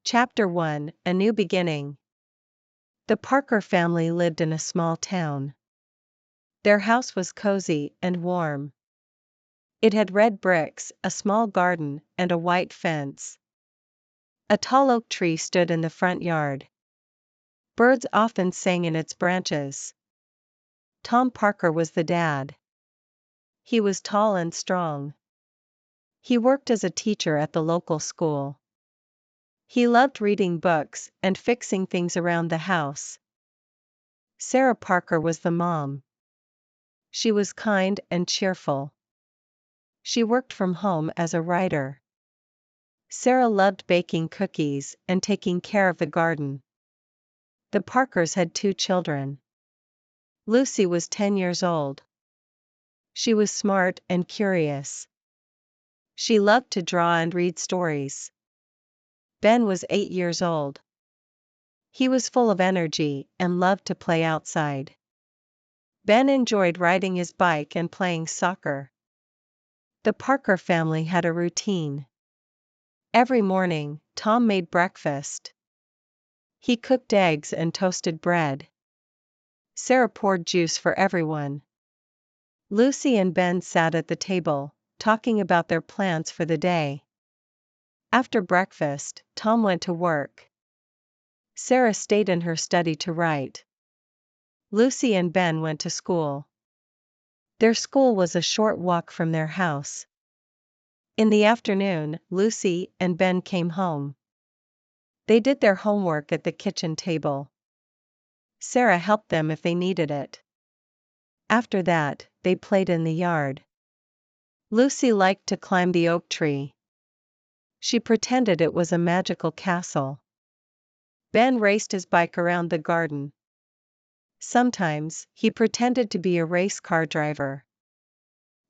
Chapter 1: A New Beginning. The Parker family lived in a small town. Their house was cozy and warm. It had red bricks, a small garden, and a white fence. A tall oak tree stood in the front yard. Birds often sang in its branches. Tom Parker was the dad. He was tall and strong. He worked as a teacher at the local school. He loved reading books and fixing things around the house. Sarah Parker was the mom. She was kind and cheerful. She worked from home as a writer. Sarah loved baking cookies and taking care of the garden. The Parkers had 2 children. Lucy was 10 years old. She was smart and curious. She loved to draw and read stories. Ben was 8 years old. He was full of energy and loved to play outside. Ben enjoyed riding his bike and playing soccer. The Parker family had a routine. Every morning, Tom made breakfast. He cooked eggs and toasted bread. Sarah poured juice for everyone. Lucy and Ben sat at the table, talking about their plans for the day. After breakfast, Tom went to work. Sarah stayed in her study to write. Lucy and Ben went to school. Their school was a short walk from their house. In the afternoon, Lucy and Ben came home. They did their homework at the kitchen table. Sarah helped them if they needed it. After that, they played in the yard. Lucy liked to climb the oak tree. She pretended it was a magical castle. Ben raced his bike around the garden. Sometimes, he pretended to be a race car driver.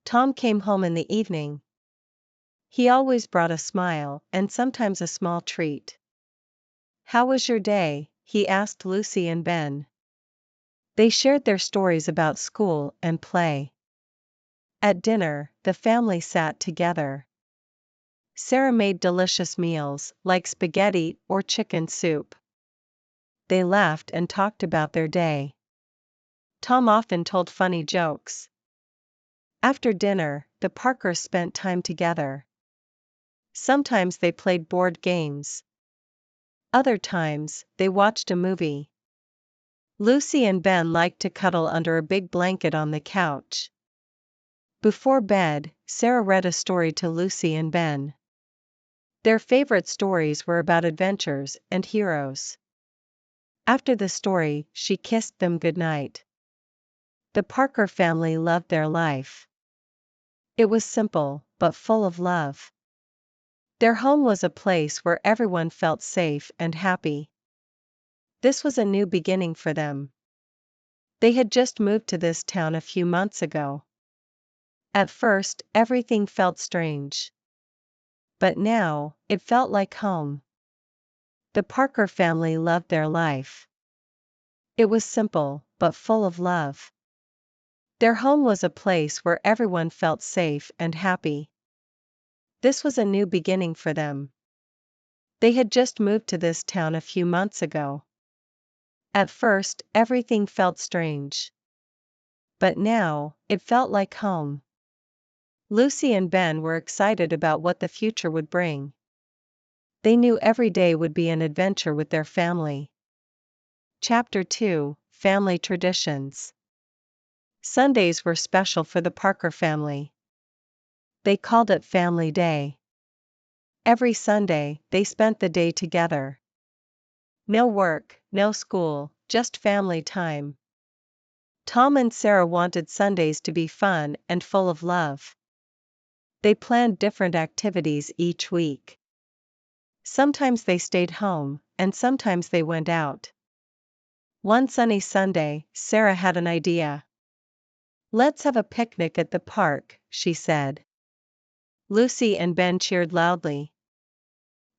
Tom came home in the evening. He always brought a smile and sometimes a small treat. "How was your day?" he asked Lucy and Ben. They shared their stories about school and play. At dinner, the family sat together. Sarah made delicious meals, like spaghetti or chicken soup. They laughed and talked about their day. Tom often told funny jokes. After dinner, the Parkers spent time together. Sometimes they played board games. Other times, they watched a movie. Lucy and Ben liked to cuddle under a big blanket on the couch. Before bed, Sarah read a story to Lucy and Ben. Their favorite stories were about adventures and heroes. After the story, she kissed them goodnight. The Parker family loved their life. It was simple, but full of love. Their home was a place where everyone felt safe and happy. This was a new beginning for them. They had just moved to this town a few months ago. At first, everything felt strange. But now, it felt like home. The Parker family loved their life. It was simple, but full of love. Their home was a place where everyone felt safe and happy. This was a new beginning for them. They had just moved to this town a few months ago. At first, everything felt strange. But now, it felt like home. Lucy and Ben were excited about what the future would bring. They knew every day would be an adventure with their family. Chapter 2: Family Traditions. Sundays were special for the Parker family. They called it Family Day. Every Sunday, they spent the day together. No work, no school, just family time. Tom and Sarah wanted Sundays to be fun and full of love. They planned different activities each week. Sometimes they stayed home, and sometimes they went out. One sunny Sunday, Sarah had an idea. "Let's have a picnic at the park," she said. Lucy and Ben cheered loudly.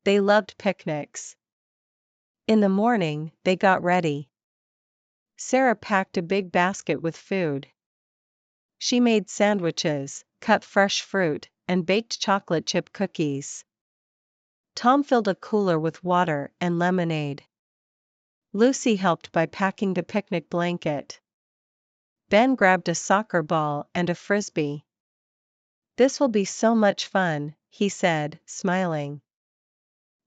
They loved picnics. In the morning, they got ready. Sarah packed a big basket with food. She made sandwiches, cut fresh fruit, and baked chocolate chip cookies. Tom filled a cooler with water and lemonade. Lucy helped by packing the picnic blanket. Ben grabbed a soccer ball and a frisbee. "This will be so much fun," he said, smiling.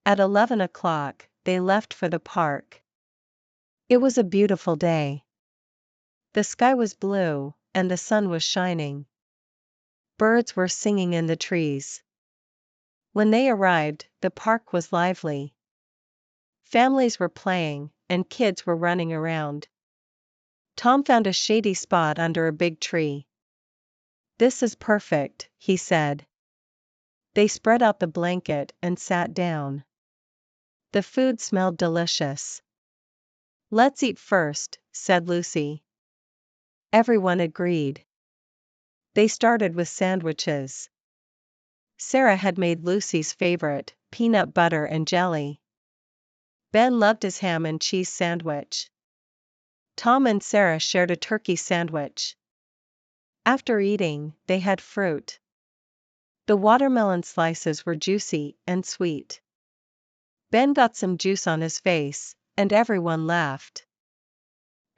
At 11 o'clock, they left for the park. It was a beautiful day. The sky was blue, and the sun was shining. Birds were singing in the trees. When they arrived, the park was lively. Families were playing, and kids were running around. Tom found a shady spot under a big tree. "This is perfect," he said. They spread out the blanket and sat down. The food smelled delicious. "Let's eat first," said Lucy. Everyone agreed. They started with sandwiches. Sarah had made Lucy's favorite, peanut butter and jelly. Ben loved his ham and cheese sandwich. Tom and Sarah shared a turkey sandwich. After eating, they had fruit. The watermelon slices were juicy and sweet. Ben got some juice on his face, and everyone laughed.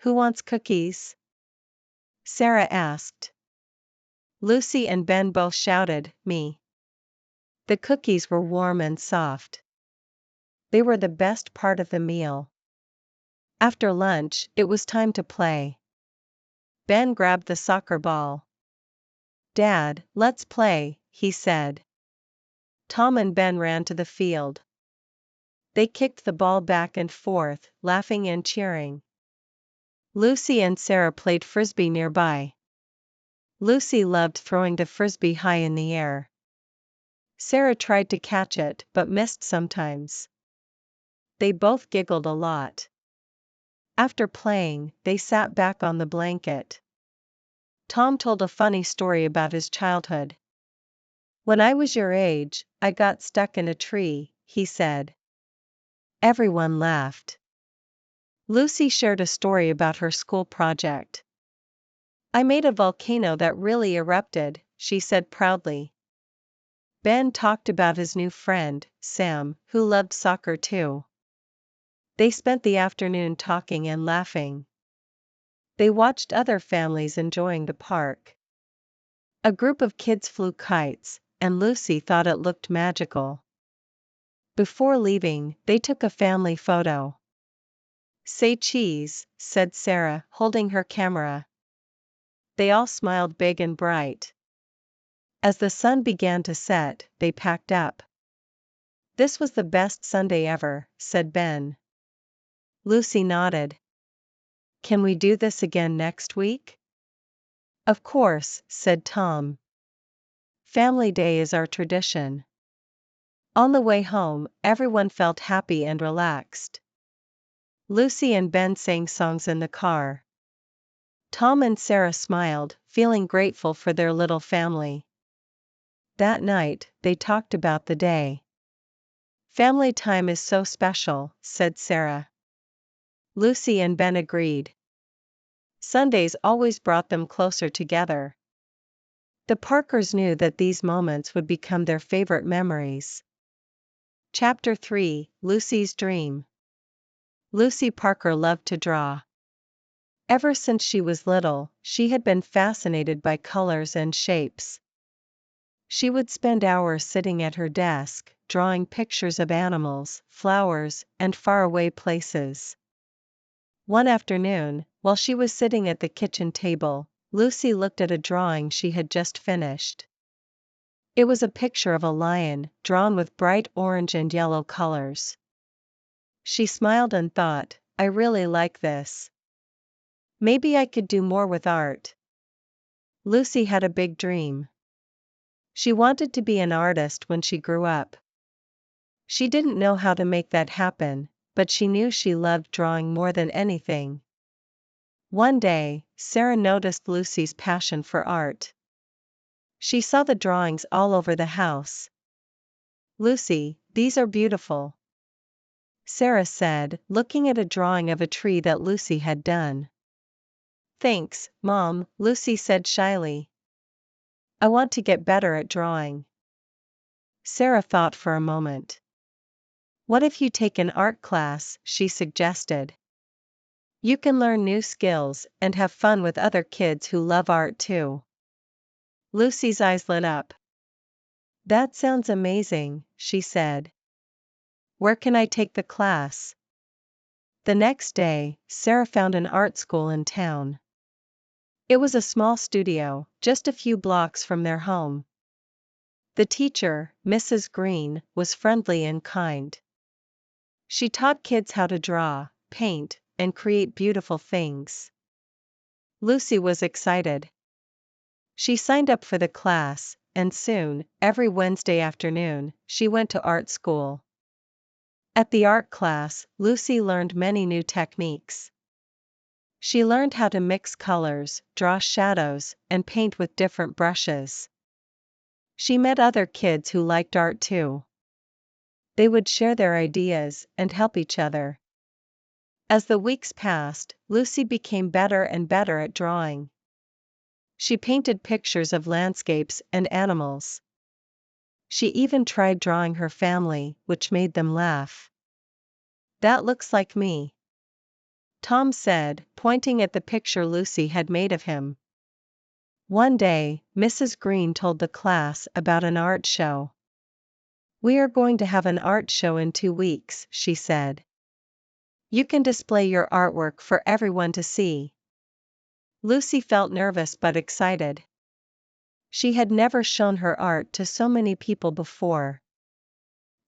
"Who wants cookies?" Sarah asked. Lucy and Ben both shouted, "Me." The cookies were warm and soft. They were the best part of the meal. After lunch, it was time to play. Ben grabbed the soccer ball. "Dad, let's play," he said. Tom and Ben ran to the field. They kicked the ball back and forth, laughing and cheering. Lucy and Sarah played frisbee nearby. Lucy loved throwing the frisbee high in the air. Sarah tried to catch it but missed sometimes. They both giggled a lot. After playing, they sat back on the blanket. Tom told a funny story about his childhood. "When I was your age, I got stuck in a tree," he said. Everyone laughed. Lucy shared a story about her school project. "I made a volcano that really erupted," she said proudly. Ben talked about his new friend, Sam, who loved soccer too. They spent the afternoon talking and laughing. They watched other families enjoying the park. A group of kids flew kites, and Lucy thought it looked magical. Before leaving, they took a family photo. "Say cheese," said Sarah, holding her camera. They all smiled big and bright. As the sun began to set, they packed up. "This was the best Sunday ever," said Ben. Lucy nodded. "Can we do this again next week?" "Of course," said Tom. "Family Day is our tradition." On the way home, everyone felt happy and relaxed. Lucy and Ben sang songs in the car. Tom and Sarah smiled, feeling grateful for their little family. That night, they talked about the day. "Family time is so special," said Sarah. Lucy and Ben agreed. Sundays always brought them closer together. The Parkers knew that these moments would become their favorite memories. Chapter 3: Lucy's Dream. Lucy Parker loved to draw. Ever since she was little, she had been fascinated by colors and shapes. She would spend hours sitting at her desk, drawing pictures of animals, flowers, and faraway places. One afternoon, while she was sitting at the kitchen table, Lucy looked at a drawing she had just finished. It was a picture of a lion, drawn with bright orange and yellow colors. She smiled and thought, "I really like this. Maybe I could do more with art." Lucy had a big dream. She wanted to be an artist when she grew up. She didn't know how to make that happen, but she knew she loved drawing more than anything. One day, Sarah noticed Lucy's passion for art. She saw the drawings all over the house. "Lucy, these are beautiful," Sarah said, looking at a drawing of a tree that Lucy had done. "Thanks, Mom," Lucy said shyly. "I want to get better at drawing." Sarah thought for a moment. What if you take an art class? She suggested. You can learn new skills and have fun with other kids who love art too. Lucy's eyes lit up. That sounds amazing, she said. Where can I take the class? The next day, Sarah found an art school in town. It was a small studio, just a few blocks from their home. The teacher, Mrs. Green, was friendly and kind. She taught kids how to draw, paint, and create beautiful things. Lucy was excited. She signed up for the class, and soon, every Wednesday afternoon, she went to art school. At the art class, Lucy learned many new techniques. She learned how to mix colors, draw shadows, and paint with different brushes. She met other kids who liked art too. They would share their ideas and help each other. As the weeks passed, Lucy became better and better at drawing. She painted pictures of landscapes and animals. She even tried drawing her family, which made them laugh. That looks like me, Tom said, pointing at the picture Lucy had made of him. One day, Mrs. Green told the class about an art show. We are going to have an art show in 2 weeks, she said. You can display your artwork for everyone to see. Lucy felt nervous but excited. She had never shown her art to so many people before.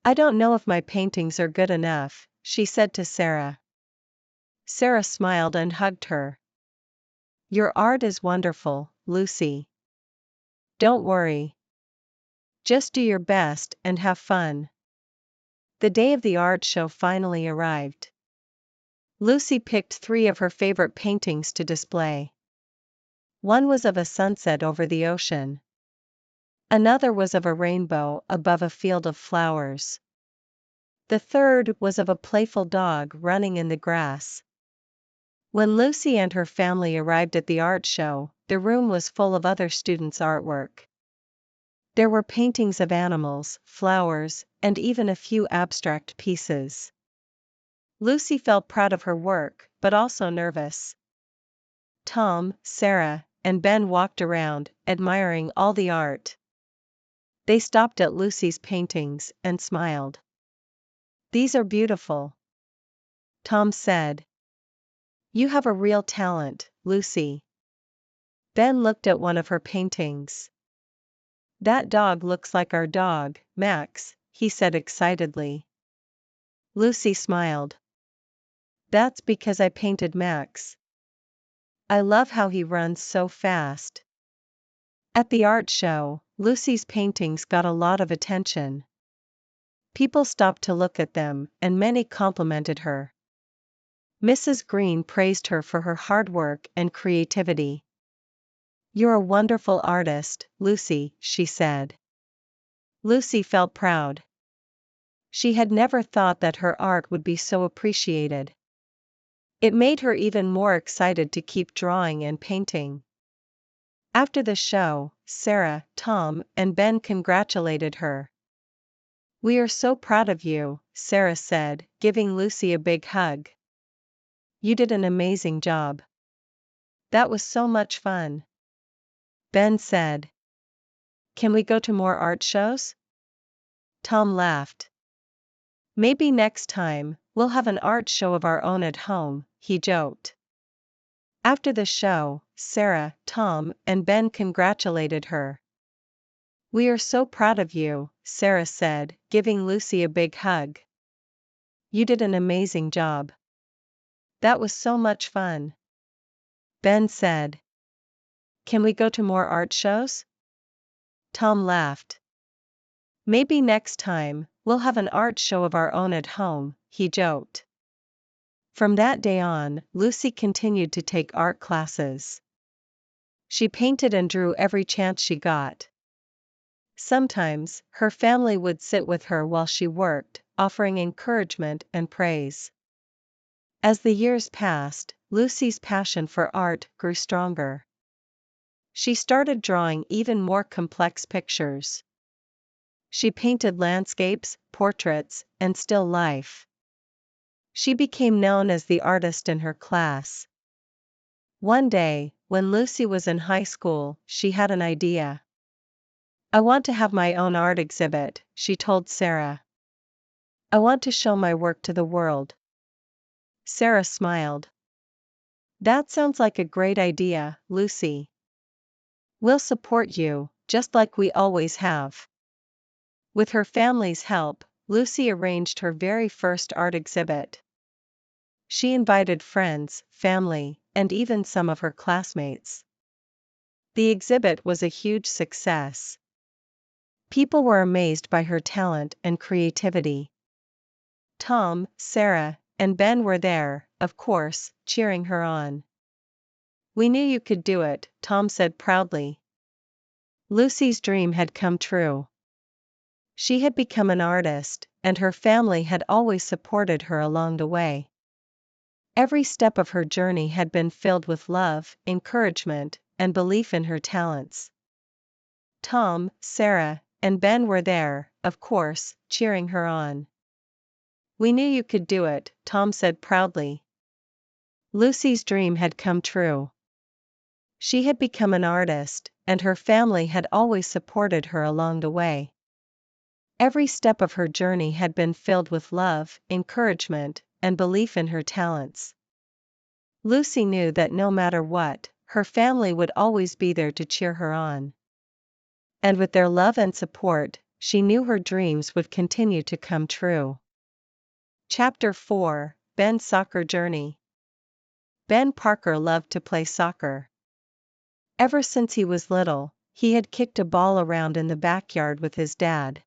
I don't know if my paintings are good enough, she said to Sarah. Sarah smiled and hugged her. Your art is wonderful, Lucy. Don't worry. Just do your best and have fun. The day of the art show finally arrived. Lucy picked 3 of her favorite paintings to display. One was of a sunset over the ocean. Another was of a rainbow above a field of flowers. The third was of a playful dog running in the grass. When Lucy and her family arrived at the art show, the room was full of other students' artwork. There were paintings of animals, flowers, and even a few abstract pieces. Lucy felt proud of her work, but also nervous. Tom, Sarah, and Ben walked around, admiring all the art. They stopped at Lucy's paintings and smiled. These are beautiful, Tom said. You have a real talent, Lucy. Ben looked at one of her paintings. That dog looks like our dog, Max, he said excitedly. Lucy smiled. That's because I painted Max. I love how he runs so fast. At the art show, Lucy's paintings got a lot of attention. People stopped to look at them, and many complimented her. Mrs. Green praised her for her hard work and creativity. You're a wonderful artist, Lucy, she said. Lucy felt proud. She had never thought that her art would be so appreciated. It made her even more excited to keep drawing and painting. After the show, Sarah, Tom, and Ben congratulated her. We are so proud of you, Sarah said, giving Lucy a big hug. You did an amazing job. That was so much fun, Ben said. Can we go to more art shows? Tom laughed. Maybe next time, we'll have an art show of our own at home, he joked. After the show, Sarah, Tom, and Ben congratulated her. We are so proud of you, Sarah said, giving Lucy a big hug. You did an amazing job. That was so much fun, Ben said. Can we go to more art shows? Tom laughed. Maybe next time, we'll have an art show of our own at home, he joked. From that day on, Lucy continued to take art classes. She painted and drew every chance she got. Sometimes, her family would sit with her while she worked, offering encouragement and praise. As the years passed, Lucy's passion for art grew stronger. She started drawing even more complex pictures. She painted landscapes, portraits, and still life. She became known as the artist in her class. One day, when Lucy was in high school, she had an idea. "I want to have my own art exhibit," she told Sarah. "I want to show my work to the world." Sarah smiled. "That sounds like a great idea, Lucy. We'll support you, just like we always have." With her family's help, Lucy arranged her very first art exhibit. She invited friends, family, and even some of her classmates. The exhibit was a huge success. People were amazed by her talent and creativity. Tom, Sarah, and Ben were there, of course, cheering her on. "We knew you could do it," Tom said proudly. Lucy's dream had come true. She had become an artist, and her family had always supported her along the way. Every step of her journey had been filled with love, encouragement, and belief in her talents. Tom, Sarah, and Ben were there, of course, cheering her on. "We knew you could do it," Tom said proudly. Lucy's dream had come true. She had become an artist, and her family had always supported her along the way. Every step of her journey had been filled with love, encouragement, and belief in her talents. Lucy knew that no matter what, her family would always be there to cheer her on. And with their love and support, she knew her dreams would continue to come true. Chapter 4: Ben's Soccer Journey. Ben Parker loved to play soccer. Ever since he was little, he had kicked a ball around in the backyard with his dad.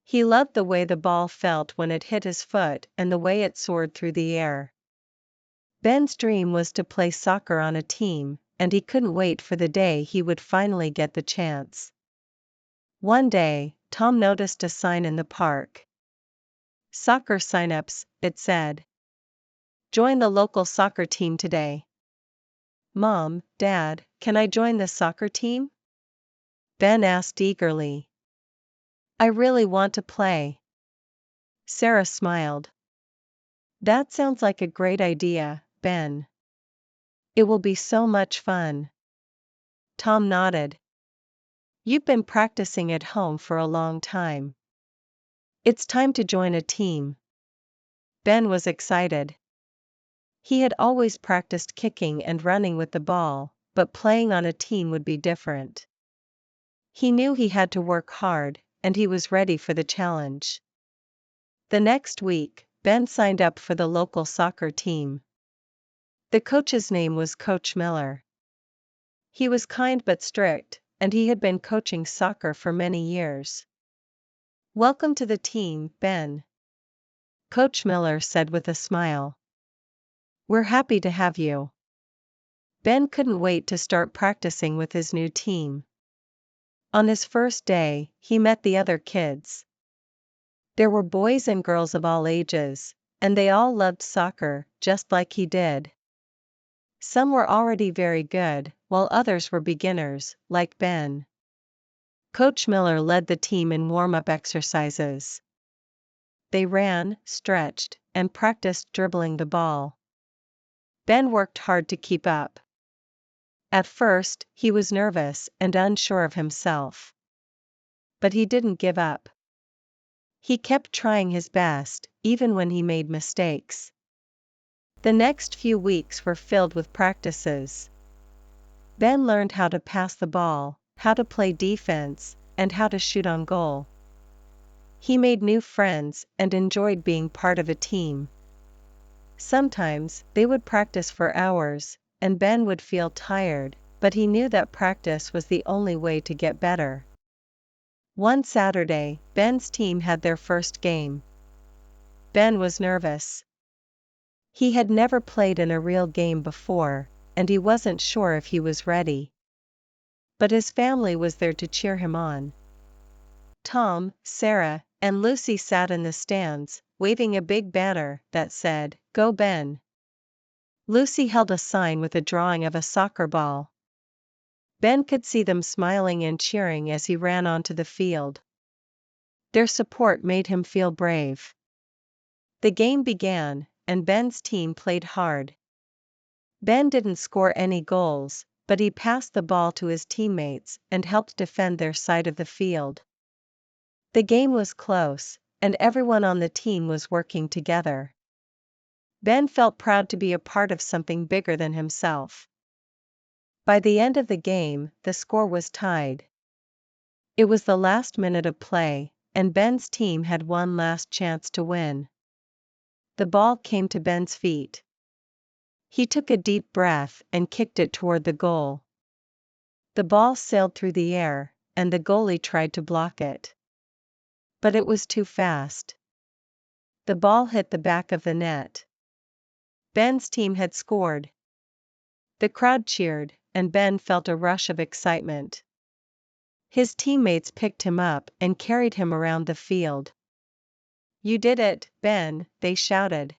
He loved the way the ball felt when it hit his foot and the way it soared through the air. Ben's dream was to play soccer on a team, and he couldn't wait for the day he would finally get the chance. One day, Tom noticed a sign in the park. "Soccer sign-ups," it said. "Join the local soccer team today." "Mom, Dad, can I join the soccer team?" Ben asked eagerly. "I really want to play." Sarah smiled. "That sounds like a great idea, Ben. It will be so much fun." Tom nodded. "You've been practicing at home for a long time. It's time to join a team." Ben was excited. He had always practiced kicking and running with the ball, but playing on a team would be different. He knew he had to work hard, and he was ready for the challenge. The next week, Ben signed up for the local soccer team. The coach's name was Coach Miller. He was kind but strict, and he had been coaching soccer for many years. "Welcome to the team, Ben," Coach Miller said with a smile. "We're happy to have you." Ben couldn't wait to start practicing with his new team. On his first day, he met the other kids. There were boys and girls of all ages, and they all loved soccer, just like he did. Some were already very good, while others were beginners, like Ben. Coach Miller led the team in warm-up exercises. They ran, stretched, and practiced dribbling the ball. Ben worked hard to keep up. At first, he was nervous and unsure of himself. But he didn't give up. He kept trying his best, even when he made mistakes. The next few weeks were filled with practices. Ben learned how to pass the ball, how to play defense, and how to shoot on goal. He made new friends and enjoyed being part of a team. Sometimes, they would practice for hours, and Ben would feel tired, but he knew that practice was the only way to get better. One Saturday, Ben's team had their first game. Ben was nervous. He had never played in a real game before, and he wasn't sure if he was ready. But his family was there to cheer him on. Tom, Sarah, and Lucy sat in the stands, waving a big banner that said, "Go Ben." Lucy held a sign with a drawing of a soccer ball. Ben could see them smiling and cheering as he ran onto the field. Their support made him feel brave. The game began, and Ben's team played hard. Ben didn't score any goals, but he passed the ball to his teammates and helped defend their side of the field. The game was close, and everyone on the team was working together. Ben felt proud to be a part of something bigger than himself. By the end of the game, the score was tied. It was the last minute of play, and Ben's team had one last chance to win. The ball came to Ben's feet. He took a deep breath and kicked it toward the goal. The ball sailed through the air, and the goalie tried to block it. But it was too fast. The ball hit the back of the net. Ben's team had scored. The crowd cheered, and Ben felt a rush of excitement. His teammates picked him up and carried him around the field. "You did it, Ben," they shouted.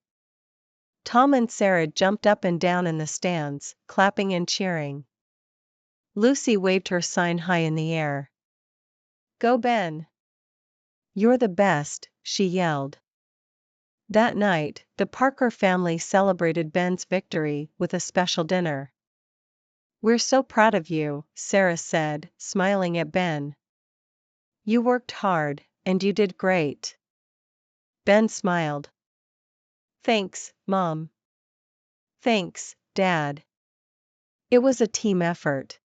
Tom and Sarah jumped up and down in the stands, clapping and cheering. Lucy waved her sign high in the air. "Go Ben! You're the best," she yelled. That night, the Parker family celebrated Ben's victory with a special dinner. "We're so proud of you," Sarah said, smiling at Ben. "You worked hard, and you did great." Ben smiled. "Thanks, Mom." "Thanks, Dad." It was a team effort.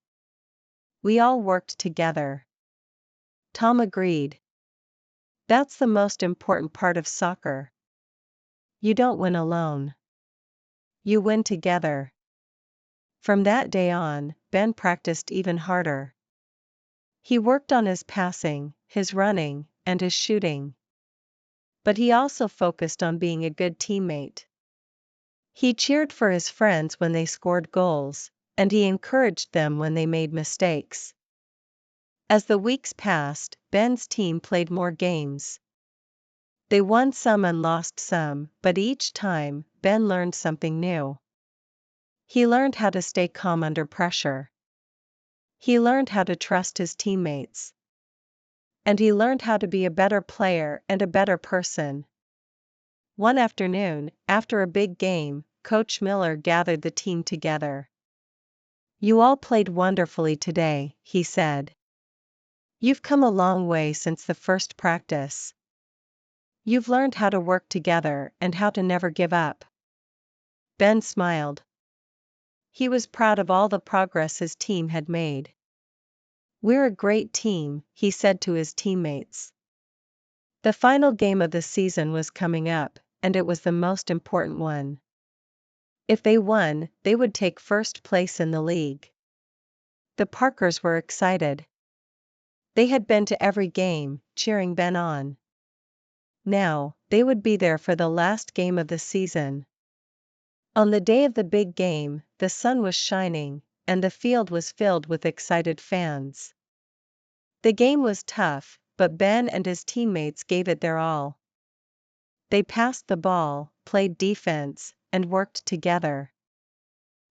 "We all worked together." Tom agreed. "That's the most important part of soccer. You don't win alone. You win together." From that day on, Ben practiced even harder. He worked on his passing, his running, and his shooting. But he also focused on being a good teammate. He cheered for his friends when they scored goals, and he encouraged them when they made mistakes. As the weeks passed, Ben's team played more games. They won some and lost some, but each time, Ben learned something new. He learned how to stay calm under pressure. He learned how to trust his teammates. And he learned how to be a better player and a better person. One afternoon, after a big game, Coach Miller gathered the team together. "You all played wonderfully today," he said. "You've come a long way since the first practice. You've learned how to work together and how to never give up." Ben smiled. He was proud of all the progress his team had made. "We're a great team," he said to his teammates. The final game of the season was coming up, and it was the most important one. If they won, they would take first place in the league. The Parkers were excited. They had been to every game, cheering Ben on. Now, they would be there for the last game of the season. On the day of the big game, the sun was shining, and the field was filled with excited fans. The game was tough, but Ben and his teammates gave it their all. They passed the ball, played defense, and worked together.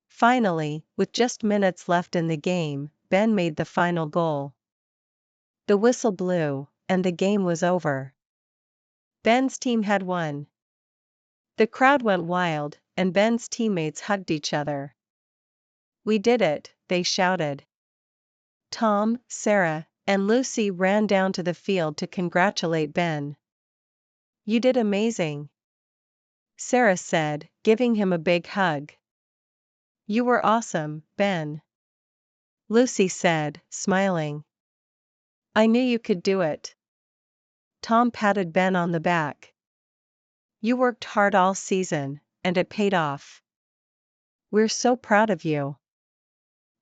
Finally, with just minutes left in the game, Ben made the final goal. The whistle blew, and the game was over. Ben's team had won. The crowd went wild, and Ben's teammates hugged each other. "We did it," they shouted. Tom, Sarah, and Lucy ran down to the field to congratulate Ben. "You did amazing," Sarah said, giving him a big hug. "You were awesome, Ben," Lucy said, smiling. "I knew you could do it." Tom patted Ben on the back. "You worked hard all season, and it paid off. We're so proud of you."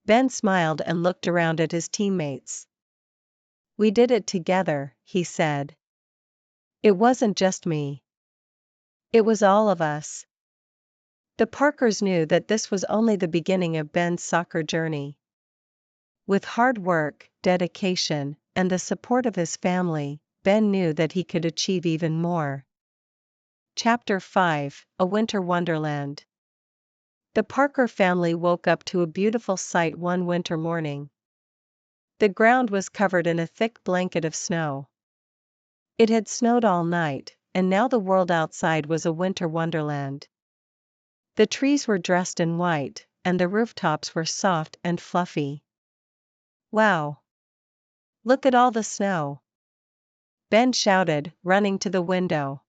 Ben smiled and looked around at his teammates. "We did it together," he said. "It wasn't just me. It was all of us." The Parkers knew that this was only the beginning of Ben's soccer journey. With hard work, dedication, and the support of his family, Ben knew that he could achieve even more. Chapter 5: A Winter Wonderland. The Parker family woke up to a beautiful sight one winter morning. The ground was covered in a thick blanket of snow. It had snowed all night, and now the world outside was a winter wonderland. The trees were dressed in white, and the rooftops were soft and fluffy. Wow! Look at all the snow! Ben shouted, running to the window.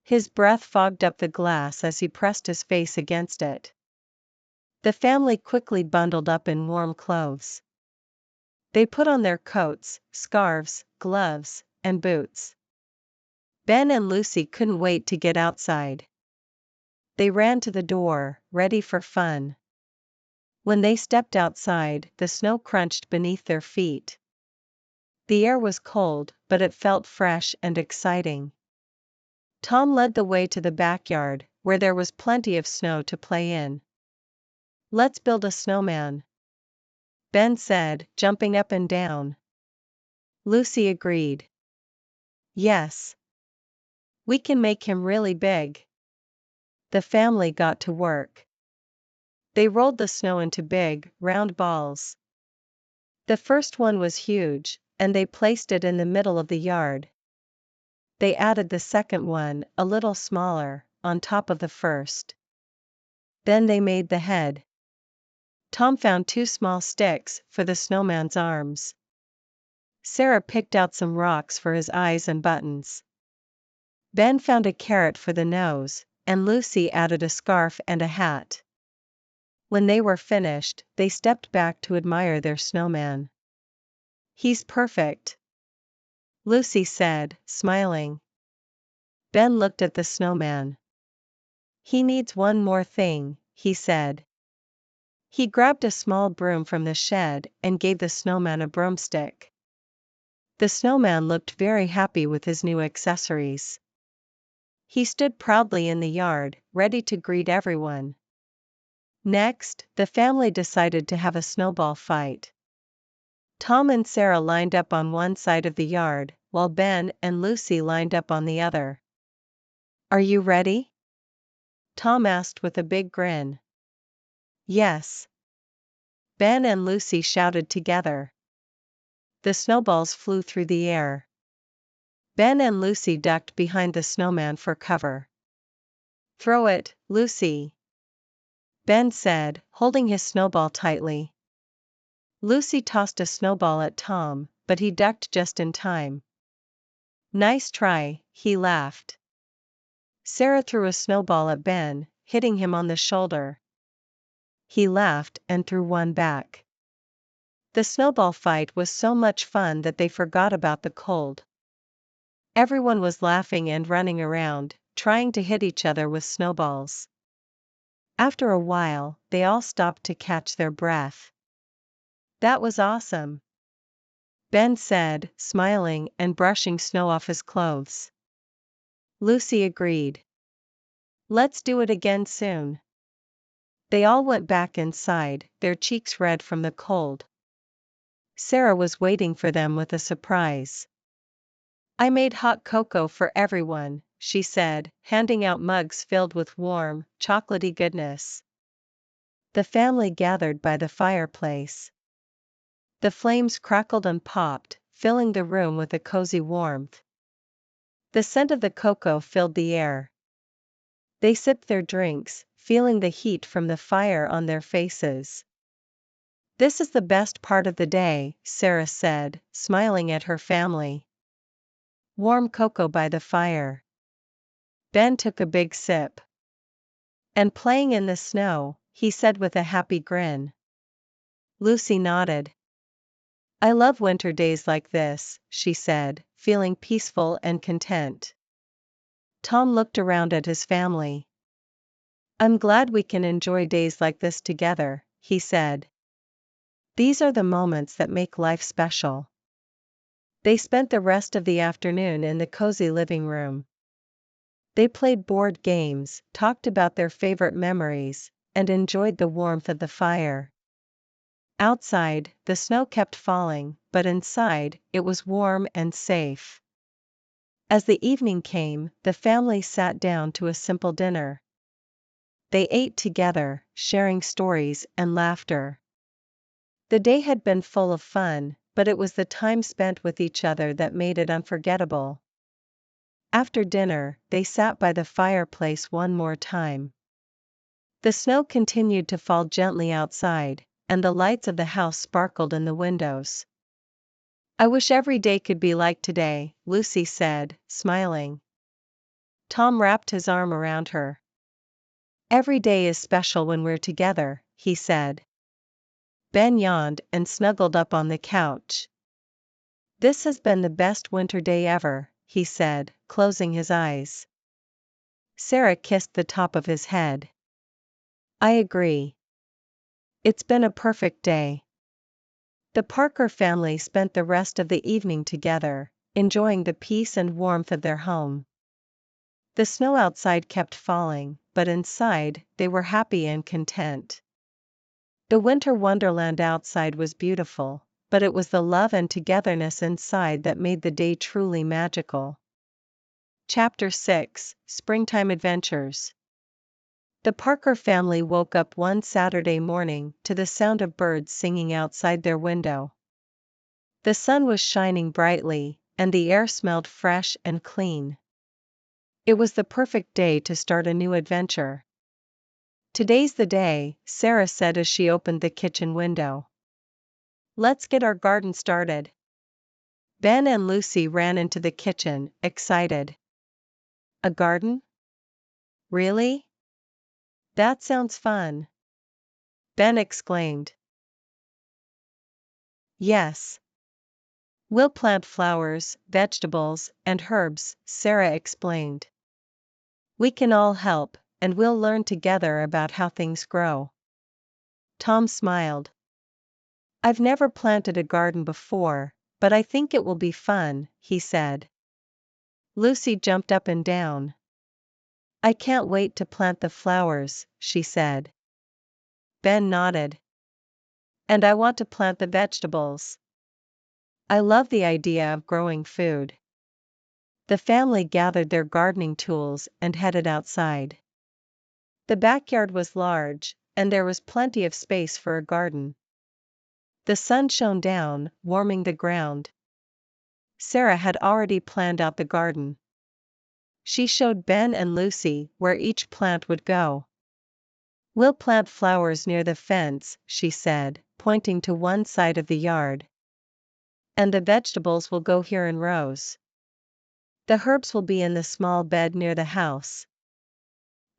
His breath fogged up the glass as he pressed his face against it. The family quickly bundled up in warm clothes. They put on their coats, scarves, gloves, and boots. Ben and Lucy couldn't wait to get outside. They ran to the door, ready for fun. When they stepped outside, the snow crunched beneath their feet. The air was cold, but it felt fresh and exciting. Tom led the way to the backyard, where there was plenty of snow to play in. "Let's build a snowman," Ben said, jumping up and down. Lucy agreed. "Yes. We can make him really big." The family got to work. They rolled the snow into big, round balls. The first one was huge, and they placed it in the middle of the yard. They added the second one, a little smaller, on top of the first. Then they made the head. Tom found 2 small sticks for the snowman's arms. Sarah picked out some rocks for his eyes and buttons. Ben found a carrot for the nose, and Lucy added a scarf and a hat. When they were finished, they stepped back to admire their snowman. "He's perfect," Lucy said, smiling. Ben looked at the snowman. "He needs one more thing," he said. He grabbed a small broom from the shed and gave the snowman a broomstick. The snowman looked very happy with his new accessories. He stood proudly in the yard, ready to greet everyone. Next, the family decided to have a snowball fight. Tom and Sarah lined up on one side of the yard, while Ben and Lucy lined up on the other. "Are you ready?" Tom asked with a big grin. "Yes." Ben and Lucy shouted together. The snowballs flew through the air. Ben and Lucy ducked behind the snowman for cover. "Throw it, Lucy," Ben said, holding his snowball tightly. Lucy tossed a snowball at Tom, but he ducked just in time. "Nice try," he laughed. Sarah threw a snowball at Ben, hitting him on the shoulder. He laughed and threw one back. The snowball fight was so much fun that they forgot about the cold. Everyone was laughing and running around, trying to hit each other with snowballs. After a while, they all stopped to catch their breath. "That was awesome," Ben said, smiling and brushing snow off his clothes. Lucy agreed. "Let's do it again soon." They all went back inside, their cheeks red from the cold. Sarah was waiting for them with a surprise. "I made hot cocoa for everyone," she said, handing out mugs filled with warm, chocolatey goodness. The family gathered by the fireplace. The flames crackled and popped, filling the room with a cozy warmth. The scent of the cocoa filled the air. They sipped their drinks, feeling the heat from the fire on their faces. "This is the best part of the day," Sarah said, smiling at her family. "Warm cocoa by the fire." Ben took a big sip. "And playing in the snow," he said with a happy grin. Lucy nodded. "I love winter days like this," she said, feeling peaceful and content. Tom looked around at his family. "I'm glad we can enjoy days like this together," he said. "These are the moments that make life special." They spent the rest of the afternoon in the cozy living room. They played board games, talked about their favorite memories, and enjoyed the warmth of the fire. Outside, the snow kept falling, but inside, it was warm and safe. As the evening came, the family sat down to a simple dinner. They ate together, sharing stories and laughter. The day had been full of fun, but it was the time spent with each other that made it unforgettable. After dinner, they sat by the fireplace one more time. The snow continued to fall gently outside, and the lights of the house sparkled in the windows. "I wish every day could be like today," Lucy said, smiling. Tom wrapped his arm around her. "Every day is special when we're together," he said. Ben yawned and snuggled up on the couch. "This has been the best winter day ever," he said, closing his eyes. Sarah kissed the top of his head. "I agree. It's been a perfect day." The Parker family spent the rest of the evening together, enjoying the peace and warmth of their home. The snow outside kept falling, but inside, they were happy and content. The winter wonderland outside was beautiful, but it was the love and togetherness inside that made the day truly magical. Chapter 6: Springtime Adventures. The Parker family woke up one Saturday morning to the sound of birds singing outside their window. The sun was shining brightly, and the air smelled fresh and clean. It was the perfect day to start a new adventure. "Today's the day," Sarah said as she opened the kitchen window. "Let's get our garden started." Ben and Lucy ran into the kitchen, excited. "A garden? Really? That sounds fun," Ben exclaimed. "Yes. We'll plant flowers, vegetables, and herbs," Sarah explained. "We can all help, and we'll learn together about how things grow." Tom smiled. "I've never planted a garden before, but I think it will be fun," he said. Lucy jumped up and down. "I can't wait to plant the flowers," she said. Ben nodded. "And I want to plant the vegetables. I love the idea of growing food." The family gathered their gardening tools and headed outside. The backyard was large, and there was plenty of space for a garden. The sun shone down, warming the ground. Sarah had already planned out the garden. She showed Ben and Lucy where each plant would go. "We'll plant flowers near the fence," she said, pointing to one side of the yard. "And the vegetables will go here in rows. The herbs will be in the small bed near the house."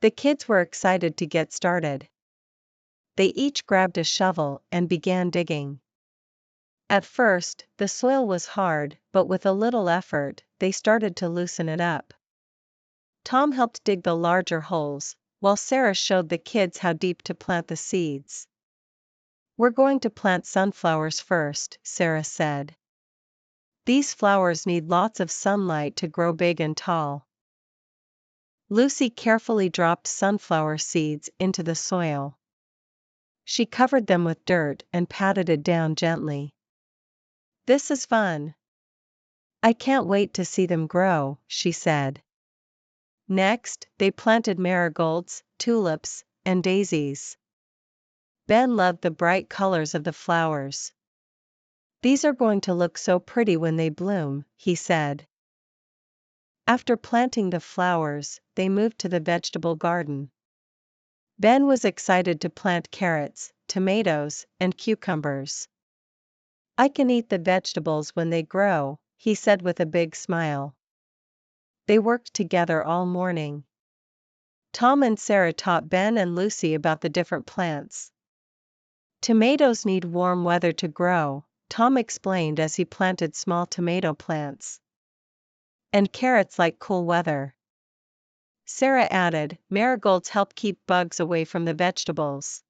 The kids were excited to get started. They each grabbed a shovel and began digging. At first, the soil was hard, but with a little effort, they started to loosen it up. Tom helped dig the larger holes, while Sarah showed the kids how deep to plant the seeds. "We're going to plant sunflowers first," Sarah said. "These flowers need lots of sunlight to grow big and tall." Lucy carefully dropped sunflower seeds into the soil. She covered them with dirt and patted it down gently. "This is fun. I can't wait to see them grow," she said. Next, they planted marigolds, tulips, and daisies. Ben loved the bright colors of the flowers. "These are going to look so pretty when they bloom," he said. After planting the flowers, they moved to the vegetable garden. Ben was excited to plant carrots, tomatoes, and cucumbers. "I can eat the vegetables when they grow," he said with a big smile. They worked together all morning. Tom and Sarah taught Ben and Lucy about the different plants. "Tomatoes need warm weather to grow," Tom explained as he planted small tomato plants. "And carrots like cool weather." Sarah added, "Marigolds help keep bugs away from the vegetables.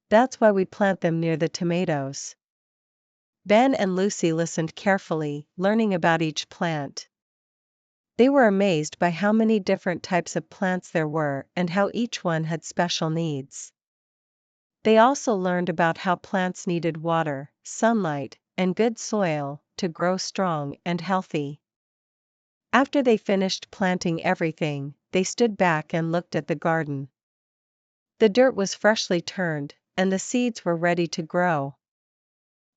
That's why we plant them near the tomatoes." Ben and Lucy listened carefully, learning about each plant. They were amazed by how many different types of plants there were and how each one had special needs. They also learned about how plants needed water, sunlight, and good soil to grow strong and healthy. After they finished planting everything, they stood back and looked at the garden. The dirt was freshly turned, and the seeds were ready to grow.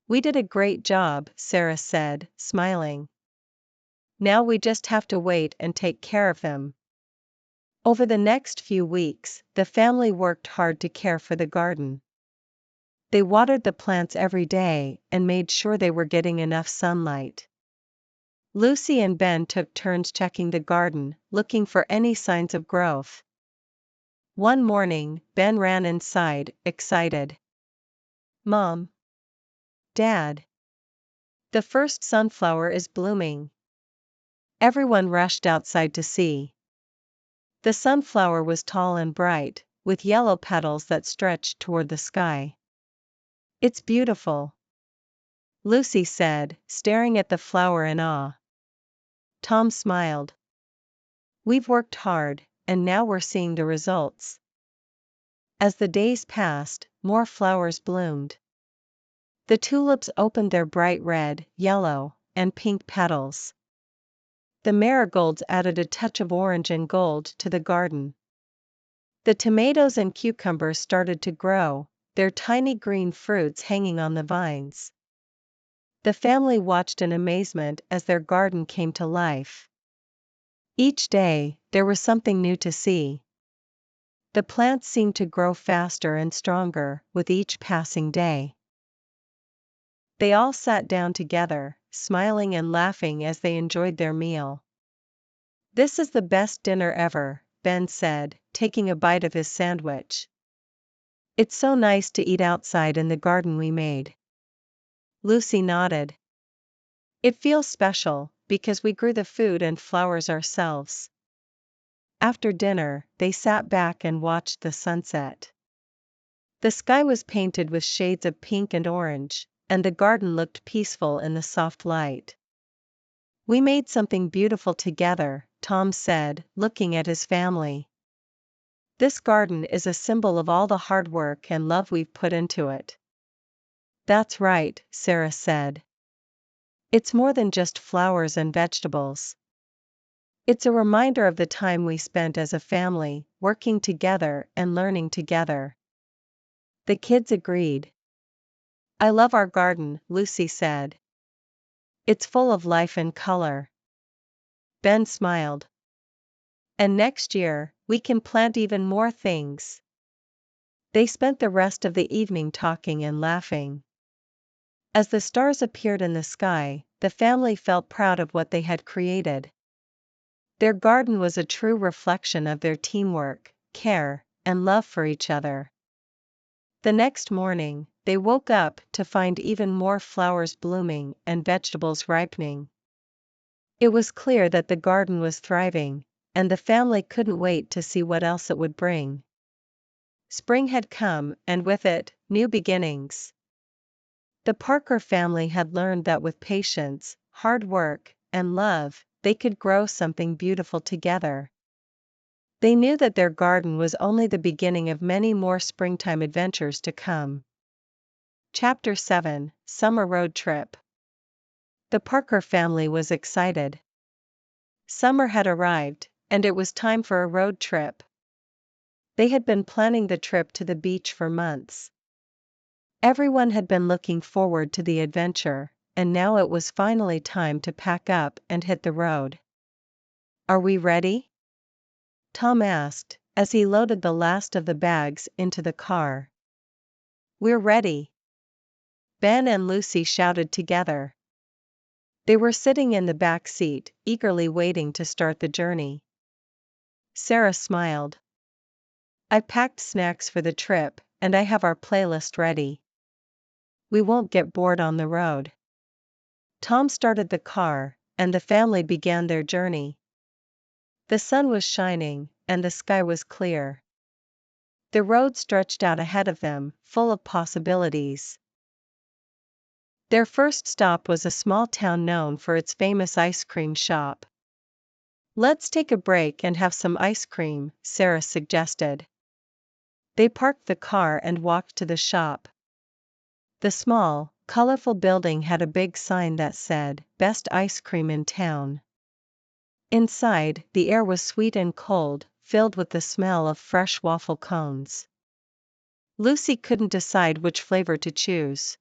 We did a great job, Sarah said, smiling. Now we just have to wait and take care of him. Over the next few weeks, the family worked hard to care for the garden. They watered the plants every day and made sure they were getting enough sunlight. Lucy and Ben took turns checking the garden, looking for any signs of growth. One morning, Ben ran inside, excited. "Mom! Dad! The first sunflower is blooming!" Everyone rushed outside to see. The sunflower was tall and bright, with yellow petals that stretched toward the sky. "It's beautiful," Lucy said, staring at the flower in awe. Tom smiled. "We've worked hard, and now we're seeing the results." As the days passed, more flowers bloomed. The tulips opened their bright red, yellow, and pink petals. The marigolds added a touch of orange and gold to the garden. The tomatoes and cucumbers started to grow, their tiny green fruits hanging on the vines. The family watched in amazement as their garden came to life. Each day, there was something new to see. The plants seemed to grow faster and stronger with each passing day. They all sat down together, smiling and laughing as they enjoyed their meal. "This is the best dinner ever," Ben said, taking a bite of his sandwich. "It's so nice to eat outside in the garden we made." Lucy nodded. "It feels special, because we grew the food and flowers ourselves." After dinner, they sat back and watched the sunset. The sky was painted with shades of pink and orange, and the garden looked peaceful in the soft light. "We made something beautiful together," Tom said, looking at his family. "This garden is a symbol of all the hard work and love we've put into it." "That's right," Sarah said. "It's more than just flowers and vegetables. It's a reminder of the time we spent as a family, working together and learning together." The kids agreed. "I love our garden," Lucy said. "It's full of life and color." Ben smiled. "And next year, we can plant even more things." They spent the rest of the evening talking and laughing. As the stars appeared in the sky, the family felt proud of what they had created. Their garden was a true reflection of their teamwork, care, and love for each other. The next morning, they woke up to find even more flowers blooming and vegetables ripening. It was clear that the garden was thriving, and the family couldn't wait to see what else it would bring. Spring had come, and with it, new beginnings. The Parker family had learned that with patience, hard work, and love, they could grow something beautiful together. They knew that their garden was only the beginning of many more springtime adventures to come. Chapter 7: Summer Road Trip. The Parker family was excited. Summer had arrived, and it was time for a road trip. They had been planning the trip to the beach for months. Everyone had been looking forward to the adventure, and now it was finally time to pack up and hit the road. "Are we ready?" Tom asked, as he loaded the last of the bags into the car. "We're ready," Ben and Lucy shouted together. They were sitting in the back seat, eagerly waiting to start the journey. Sarah smiled. "I've packed snacks for the trip, and I have our playlist ready. We won't get bored on the road." Tom started the car, and the family began their journey. The sun was shining, and the sky was clear. The road stretched out ahead of them, full of possibilities. Their first stop was a small town known for its famous ice cream shop. "Let's take a break and have some ice cream," Sarah suggested. They parked the car and walked to the shop. The small, colorful building had a big sign that said, "Best ice cream in town." Inside, the air was sweet and cold, filled with the smell of fresh waffle cones. Lucy couldn't decide which flavor to choose.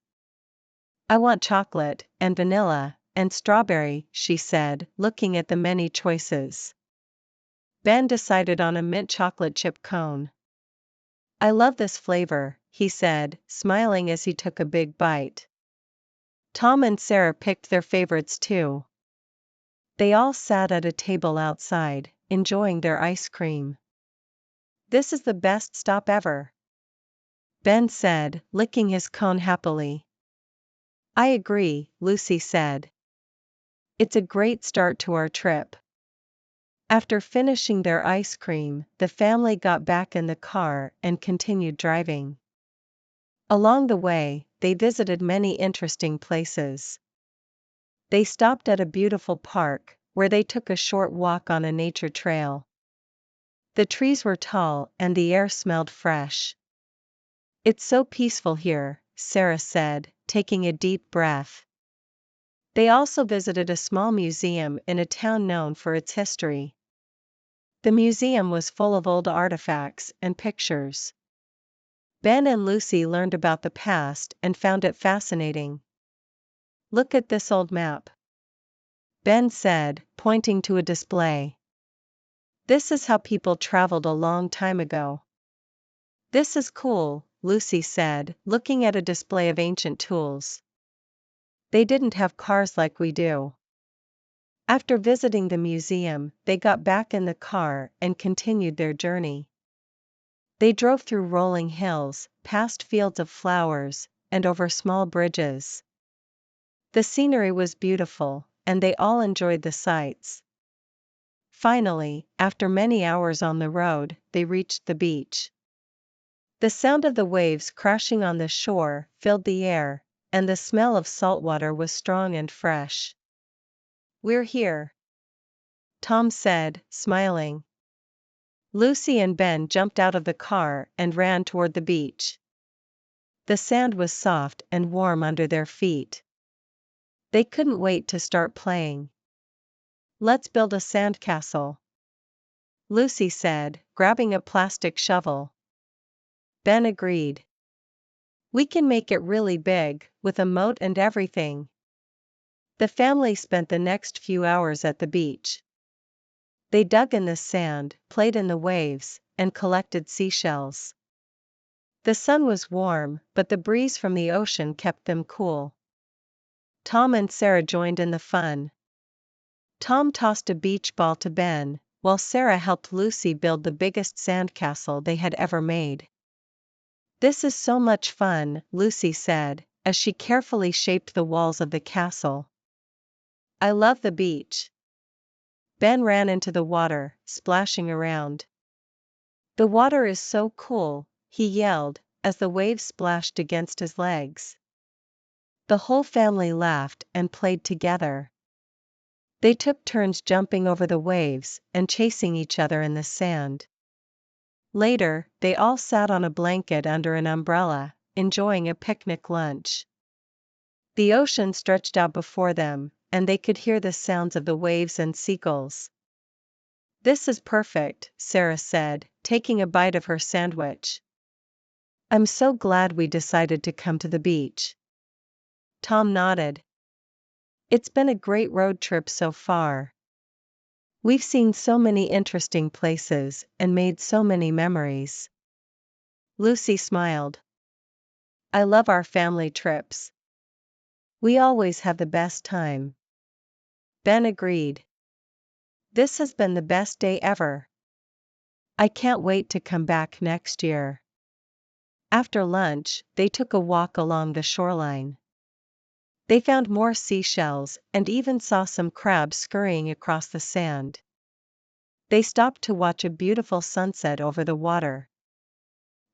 I want chocolate, and vanilla, and strawberry, she said, looking at the many choices. Ben decided on a mint chocolate chip cone. I love this flavor, he said, smiling as he took a big bite. Tom and Sarah picked their favorites too. They all sat at a table outside, enjoying their ice cream. This is the best stop ever, Ben said, licking his cone happily. I agree, Lucy said. It's a great start to our trip. After finishing their ice cream, the family got back in the car and continued driving. Along the way, they visited many interesting places. They stopped at a beautiful park, where they took a short walk on a nature trail. The trees were tall and the air smelled fresh. It's so peaceful here, Sarah said, taking a deep breath. They also visited a small museum in a town known for its history. The museum was full of old artifacts and pictures. Ben and Lucy learned about the past and found it fascinating. Look at this old map, Ben said, pointing to a display. This is how people traveled a long time ago. This is cool, Lucy said, looking at a display of ancient tools. They didn't have cars like we do. After visiting the museum, they got back in the car and continued their journey. They drove through rolling hills, past fields of flowers, and over small bridges. The scenery was beautiful, and they all enjoyed the sights. Finally, after many hours on the road, they reached the beach. The sound of the waves crashing on the shore filled the air, and the smell of salt water was strong and fresh. We're here, Tom said, smiling. Lucy and Ben jumped out of the car and ran toward the beach. The sand was soft and warm under their feet. They couldn't wait to start playing. Let's build a sandcastle, Lucy said, grabbing a plastic shovel. Ben agreed. We can make it really big, with a moat and everything. The family spent the next few hours at the beach. They dug in the sand, played in the waves, and collected seashells. The sun was warm, but the breeze from the ocean kept them cool. Tom and Sarah joined in the fun. Tom tossed a beach ball to Ben, while Sarah helped Lucy build the biggest sandcastle they had ever made. This is so much fun, Lucy said, as she carefully shaped the walls of the castle. I love the beach. Ben ran into the water, splashing around. The water is so cool, he yelled, as the waves splashed against his legs. The whole family laughed and played together. They took turns jumping over the waves and chasing each other in the sand. Later, they all sat on a blanket under an umbrella, enjoying a picnic lunch. The ocean stretched out before them, and they could hear the sounds of the waves and seagulls. This is perfect, Sarah said, taking a bite of her sandwich. I'm so glad we decided to come to the beach. Tom nodded. It's been a great road trip so far. We've seen so many interesting places and made so many memories. Lucy smiled. I love our family trips. We always have the best time. Ben agreed. This has been the best day ever. I can't wait to come back next year. After lunch, they took a walk along the shoreline. They found more seashells and even saw some crabs scurrying across the sand. They stopped to watch a beautiful sunset over the water.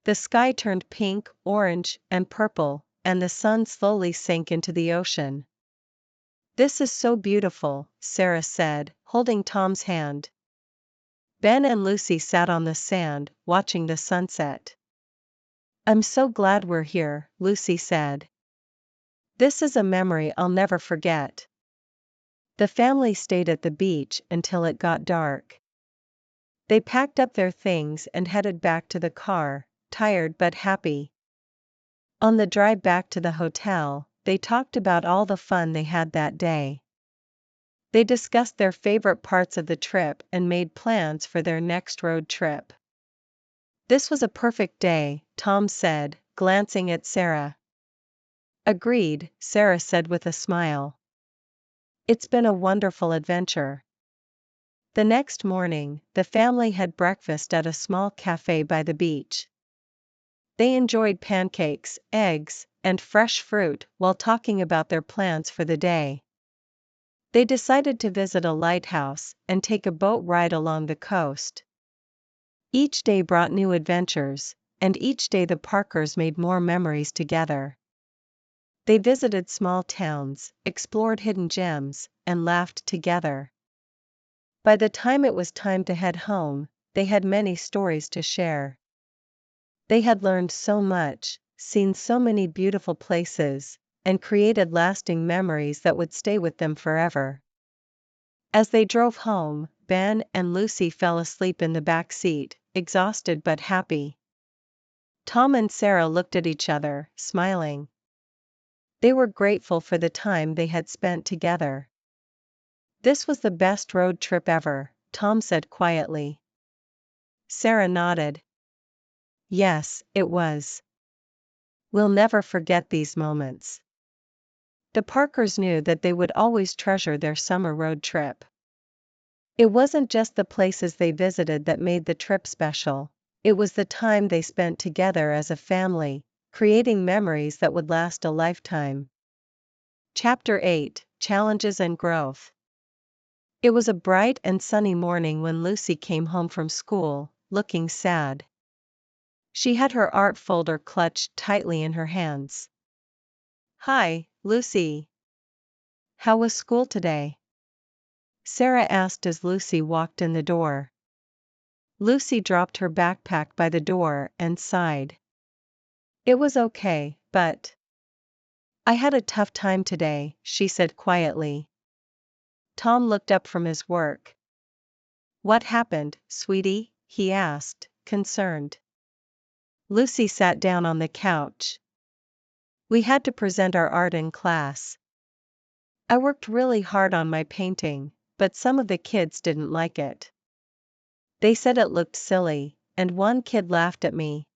The sky turned pink, orange, and purple, and the sun slowly sank into the ocean. This is so beautiful, Sarah said, holding Tom's hand. Ben and Lucy sat on the sand, watching the sunset. I'm so glad we're here, Lucy said. This is a memory I'll never forget. The family stayed at the beach until it got dark. They packed up their things and headed back to the car, tired but happy. On the drive back to the hotel, they talked about all the fun they had that day. They discussed their favorite parts of the trip and made plans for their next road trip. "This was a perfect day," Tom said, glancing at Sarah. "Agreed," Sarah said with a smile. "It's been a wonderful adventure." The next morning, the family had breakfast at a small cafe by the beach. They enjoyed pancakes, eggs, and fresh fruit while talking about their plans for the day. They decided to visit a lighthouse and take a boat ride along the coast. Each day brought new adventures, and each day the Parkers made more memories together. They visited small towns, explored hidden gems, and laughed together. By the time it was time to head home, they had many stories to share. They had learned so much, seen so many beautiful places, and created lasting memories that would stay with them forever. As they drove home, Ben and Lucy fell asleep in the back seat, exhausted but happy. Tom and Sarah looked at each other, smiling. They were grateful for the time they had spent together. "This was the best road trip ever," Tom said quietly. Sarah nodded. "Yes, it was. We'll never forget these moments." The Parkers knew that they would always treasure their summer road trip. It wasn't just the places they visited that made the trip special, it was the time they spent together as a family, creating memories that would last a lifetime. Chapter 8: Challenges and Growth. It was a bright and sunny morning when Lucy came home from school, looking sad. She had her art folder clutched tightly in her hands. "Hi, Lucy. How was school today?" Sarah asked as Lucy walked in the door. Lucy dropped her backpack by the door and sighed. "It was okay, but I had a tough time today," she said quietly. Tom looked up from his work. "What happened, sweetie?" he asked, concerned. Lucy sat down on the couch. "We had to present our art in class. I worked really hard on my painting, but some of the kids didn't like it. They said it looked silly, and one kid laughed at me."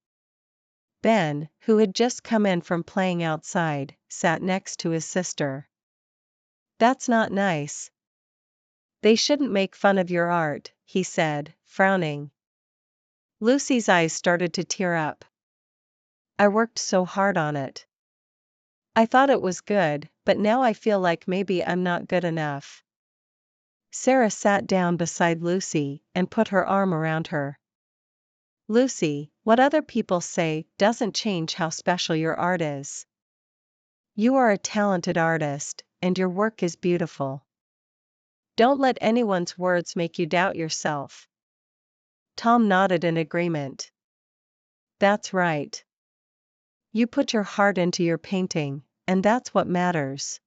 Ben, who had just come in from playing outside, sat next to his sister. "That's not nice. They shouldn't make fun of your art," he said, frowning. Lucy's eyes started to tear up. "I worked so hard on it. I thought it was good, but now I feel like maybe I'm not good enough." Sarah sat down beside Lucy and put her arm around her. "Lucy, what other people say doesn't change how special your art is. You are a talented artist, and your work is beautiful. Don't let anyone's words make you doubt yourself." Tom nodded in agreement. "That's right. You put your heart into your painting, and that's what matters.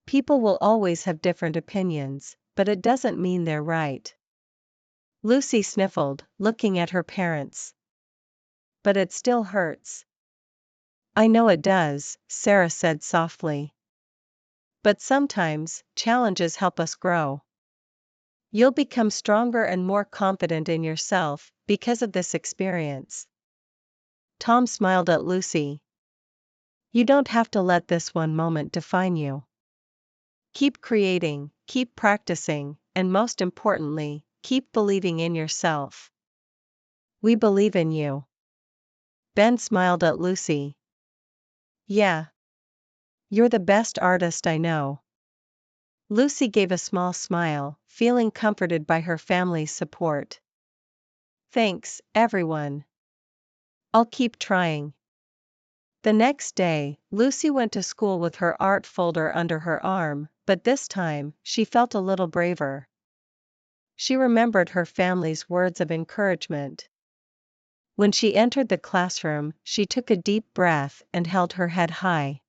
People will always have different opinions, but it doesn't mean they're right." Lucy sniffled, looking at her parents. "But it still hurts." "I know it does," Sarah said softly. "But sometimes, challenges help us grow. You'll become stronger and more confident in yourself because of this experience." Tom smiled at Lucy. "You don't have to let this one moment define you. Keep creating, keep practicing, and most importantly, keep believing in yourself." "We believe in you." Ben smiled at Lucy. "Yeah. You're the best artist I know." Lucy gave a small smile, feeling comforted by her family's support. "Thanks, everyone. I'll keep trying." The next day, Lucy went to school with her art folder under her arm, but this time, she felt a little braver. She remembered her family's words of encouragement. When she entered the classroom, she took a deep breath and held her head high.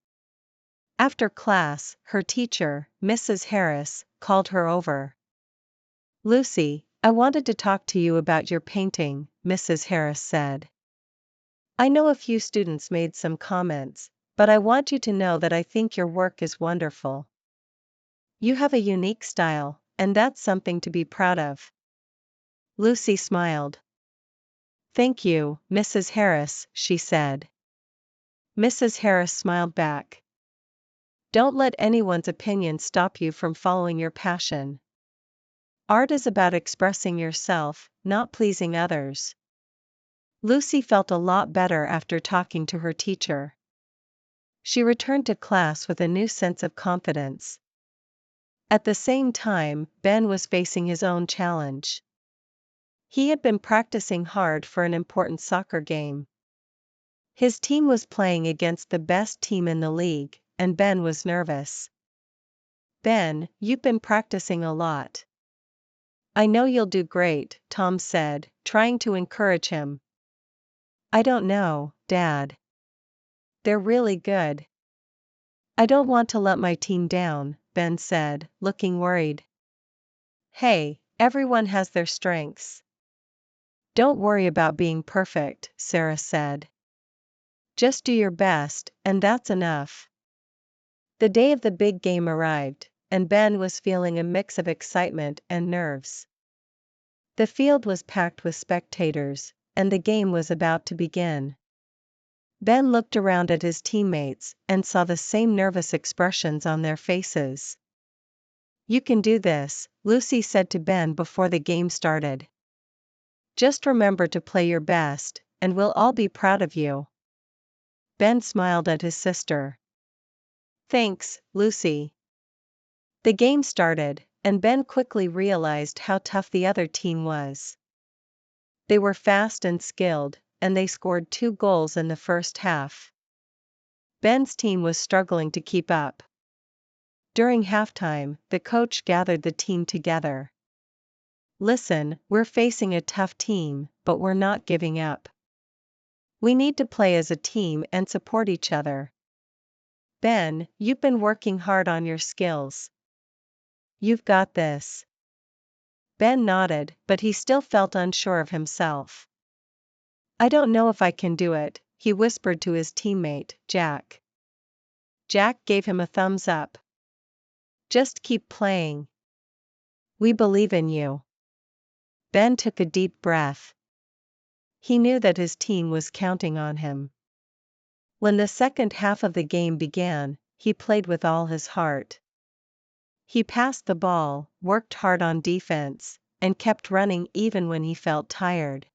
After class, her teacher, Mrs. Harris, called her over. "Lucy, I wanted to talk to you about your painting," Mrs. Harris said. "I know a few students made some comments, but I want you to know that I think your work is wonderful. You have a unique style, and that's something to be proud of. Lucy smiled. Thank you, Mrs. Harris, she said. Mrs. Harris smiled back. Don't let anyone's opinion stop you from following your passion. Art is about expressing yourself, not pleasing others. Lucy felt a lot better after talking to her teacher. She returned to class with a new sense of confidence. At the same time, Ben was facing his own challenge. He had been practicing hard for an important soccer game. His team was playing against the best team in the league, and Ben was nervous. Ben, you've been practicing a lot. I know you'll do great, Tom said, trying to encourage him. I don't know, Dad. They're really good. I don't want to let my team down, Ben said, looking worried. Hey, everyone has their strengths. Don't worry about being perfect, Sarah said. Just do your best, and that's enough. The day of the big game arrived, and Ben was feeling a mix of excitement and nerves. The field was packed with spectators, and the game was about to begin. Ben looked around at his teammates and saw the same nervous expressions on their faces. You can do this, Lucy said to Ben before the game started. Just remember to play your best, and we'll all be proud of you. Ben smiled at his sister. Thanks, Lucy. The game started, and Ben quickly realized how tough the other team was. They were fast and skilled, and they scored 2 goals in the first half. Ben's team was struggling to keep up. During halftime, the coach gathered the team together. Listen, we're facing a tough team, but we're not giving up. We need to play as a team and support each other. Ben, you've been working hard on your skills. You've got this. Ben nodded, but he still felt unsure of himself. I don't know if I can do it, he whispered to his teammate, Jack. Jack gave him a thumbs up. Just keep playing. We believe in you. Ben took a deep breath. He knew that his team was counting on him. When the second half of the game began, he played with all his heart. He passed the ball, worked hard on defense, and kept running even when he felt tired.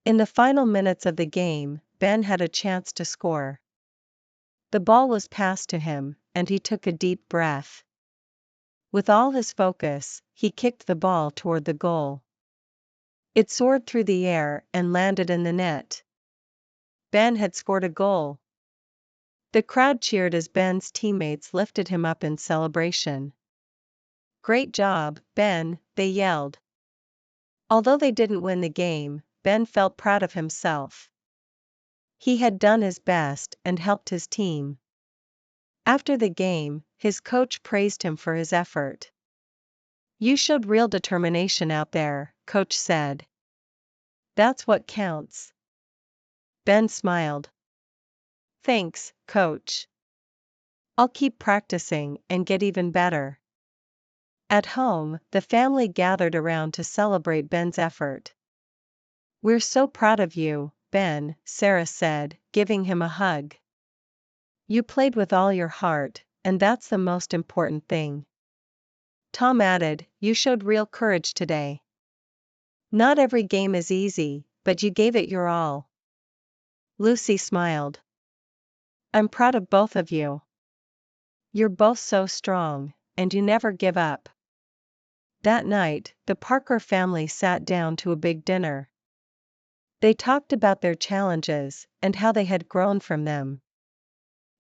In the final minutes of the game, Ben had a chance to score. The ball was passed to him, and he took a deep breath. With all his focus, he kicked the ball toward the goal. It soared through the air and landed in the net. Ben had scored a goal. The crowd cheered as Ben's teammates lifted him up in celebration. Great job, Ben, they yelled. Although they didn't win the game, Ben felt proud of himself. He had done his best and helped his team. After the game, his coach praised him for his effort. You showed real determination out there, Coach said. That's what counts. Ben smiled. Thanks, Coach. I'll keep practicing and get even better. At home, the family gathered around to celebrate Ben's effort. We're so proud of you, Ben, Sarah said, giving him a hug. You played with all your heart, and that's the most important thing. Tom added, you showed real courage today. Not every game is easy, but you gave it your all. Lucy smiled. I'm proud of both of you. You're both so strong, and you never give up. That night, the Parker family sat down to a big dinner. They talked about their challenges and how they had grown from them.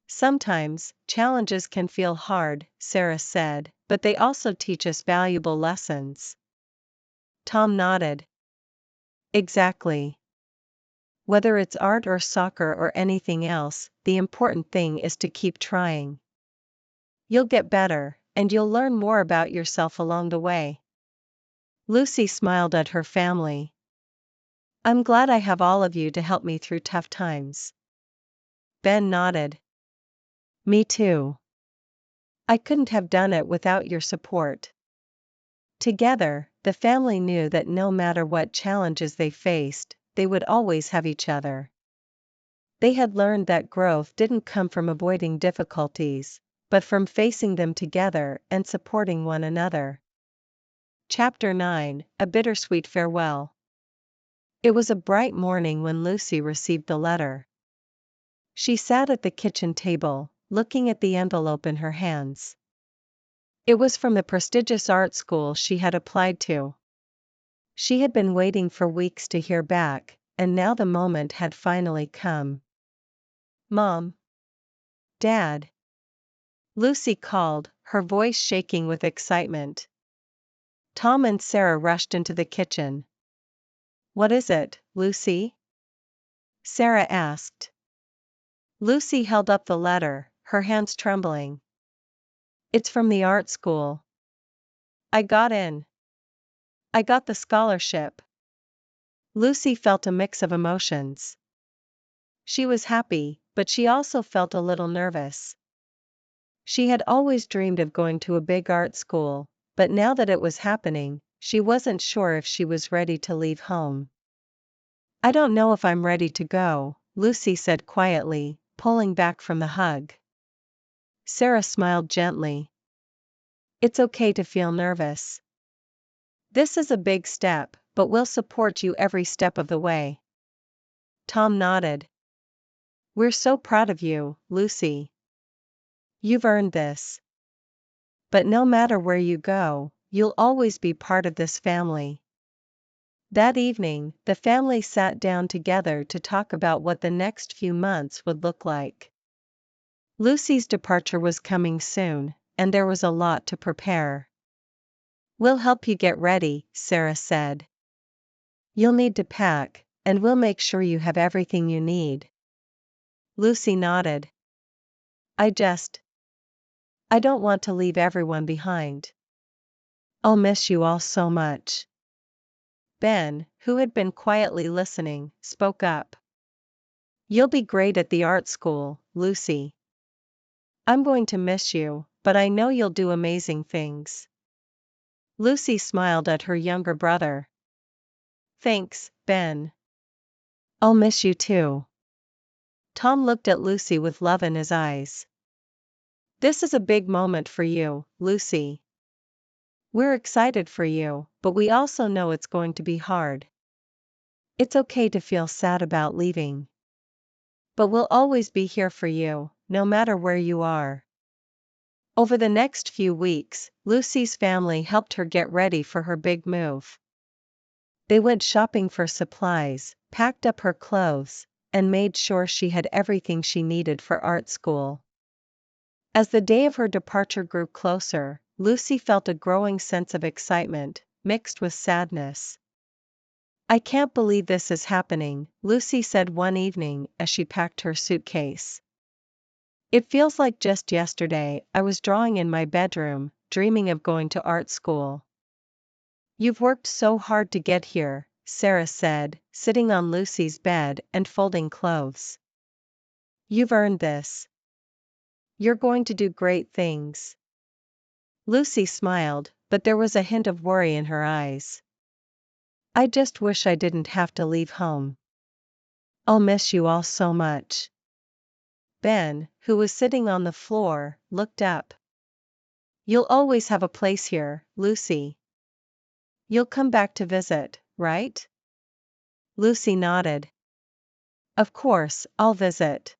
Sometimes, challenges can feel hard, Sarah said, but they also teach us valuable lessons. Tom nodded. Exactly. Whether it's art or soccer or anything else, the important thing is to keep trying. You'll get better, and you'll learn more about yourself along the way. Lucy smiled at her family. I'm glad I have all of you to help me through tough times. Ben nodded. Me too. I couldn't have done it without your support. Together, the family knew that no matter what challenges they faced, they would always have each other. They had learned that growth didn't come from avoiding difficulties, but from facing them together and supporting one another. Chapter 9: A Bittersweet Farewell. It was a bright morning when Lucy received the letter. She sat at the kitchen table, looking at the envelope in her hands. It was from the prestigious art school she had applied to. She had been waiting for weeks to hear back, and now the moment had finally come. Mom. Dad. Lucy called, her voice shaking with excitement. Tom and Sarah rushed into the kitchen. What is it, Lucy? Sarah asked. Lucy held up the letter, her hands trembling. It's from the art school. I got in. I got the scholarship. Lucy felt a mix of emotions. She was happy, but she also felt a little nervous. She had always dreamed of going to a big art school, but now that it was happening, she wasn't sure if she was ready to leave home. I don't know if I'm ready to go, Lucy said quietly, pulling back from the hug. Sarah smiled gently. It's okay to feel nervous. This is a big step, but we'll support you every step of the way. Tom nodded. We're so proud of you, Lucy. You've earned this. But no matter where you go, you'll always be part of this family. That evening, the family sat down together to talk about what the next few months would look like. Lucy's departure was coming soon, and there was a lot to prepare. We'll help you get ready, Sarah said. You'll need to pack, and we'll make sure you have everything you need. Lucy nodded. I don't want to leave everyone behind. I'll miss you all so much. Ben, who had been quietly listening, spoke up. You'll be great at the art school, Lucy. I'm going to miss you, but I know you'll do amazing things. Lucy smiled at her younger brother. Thanks, Ben. I'll miss you too. Tom looked at Lucy with love in his eyes. This is a big moment for you, Lucy. We're excited for you, but we also know it's going to be hard. It's okay to feel sad about leaving. But we'll always be here for you, no matter where you are. Over the next few weeks, Lucy's family helped her get ready for her big move. They went shopping for supplies, packed up her clothes, and made sure she had everything she needed for art school. As the day of her departure grew closer, Lucy felt a growing sense of excitement, mixed with sadness. I can't believe this is happening, Lucy said one evening as she packed her suitcase. It feels like just yesterday I was drawing in my bedroom, dreaming of going to art school. You've worked so hard to get here, Sarah said, sitting on Lucy's bed and folding clothes. You've earned this. You're going to do great things. Lucy smiled, but there was a hint of worry in her eyes. I just wish I didn't have to leave home. I'll miss you all so much. Ben, who was sitting on the floor, looked up. You'll always have a place here, Lucy. You'll come back to visit, right? Lucy nodded. Of course, I'll visit.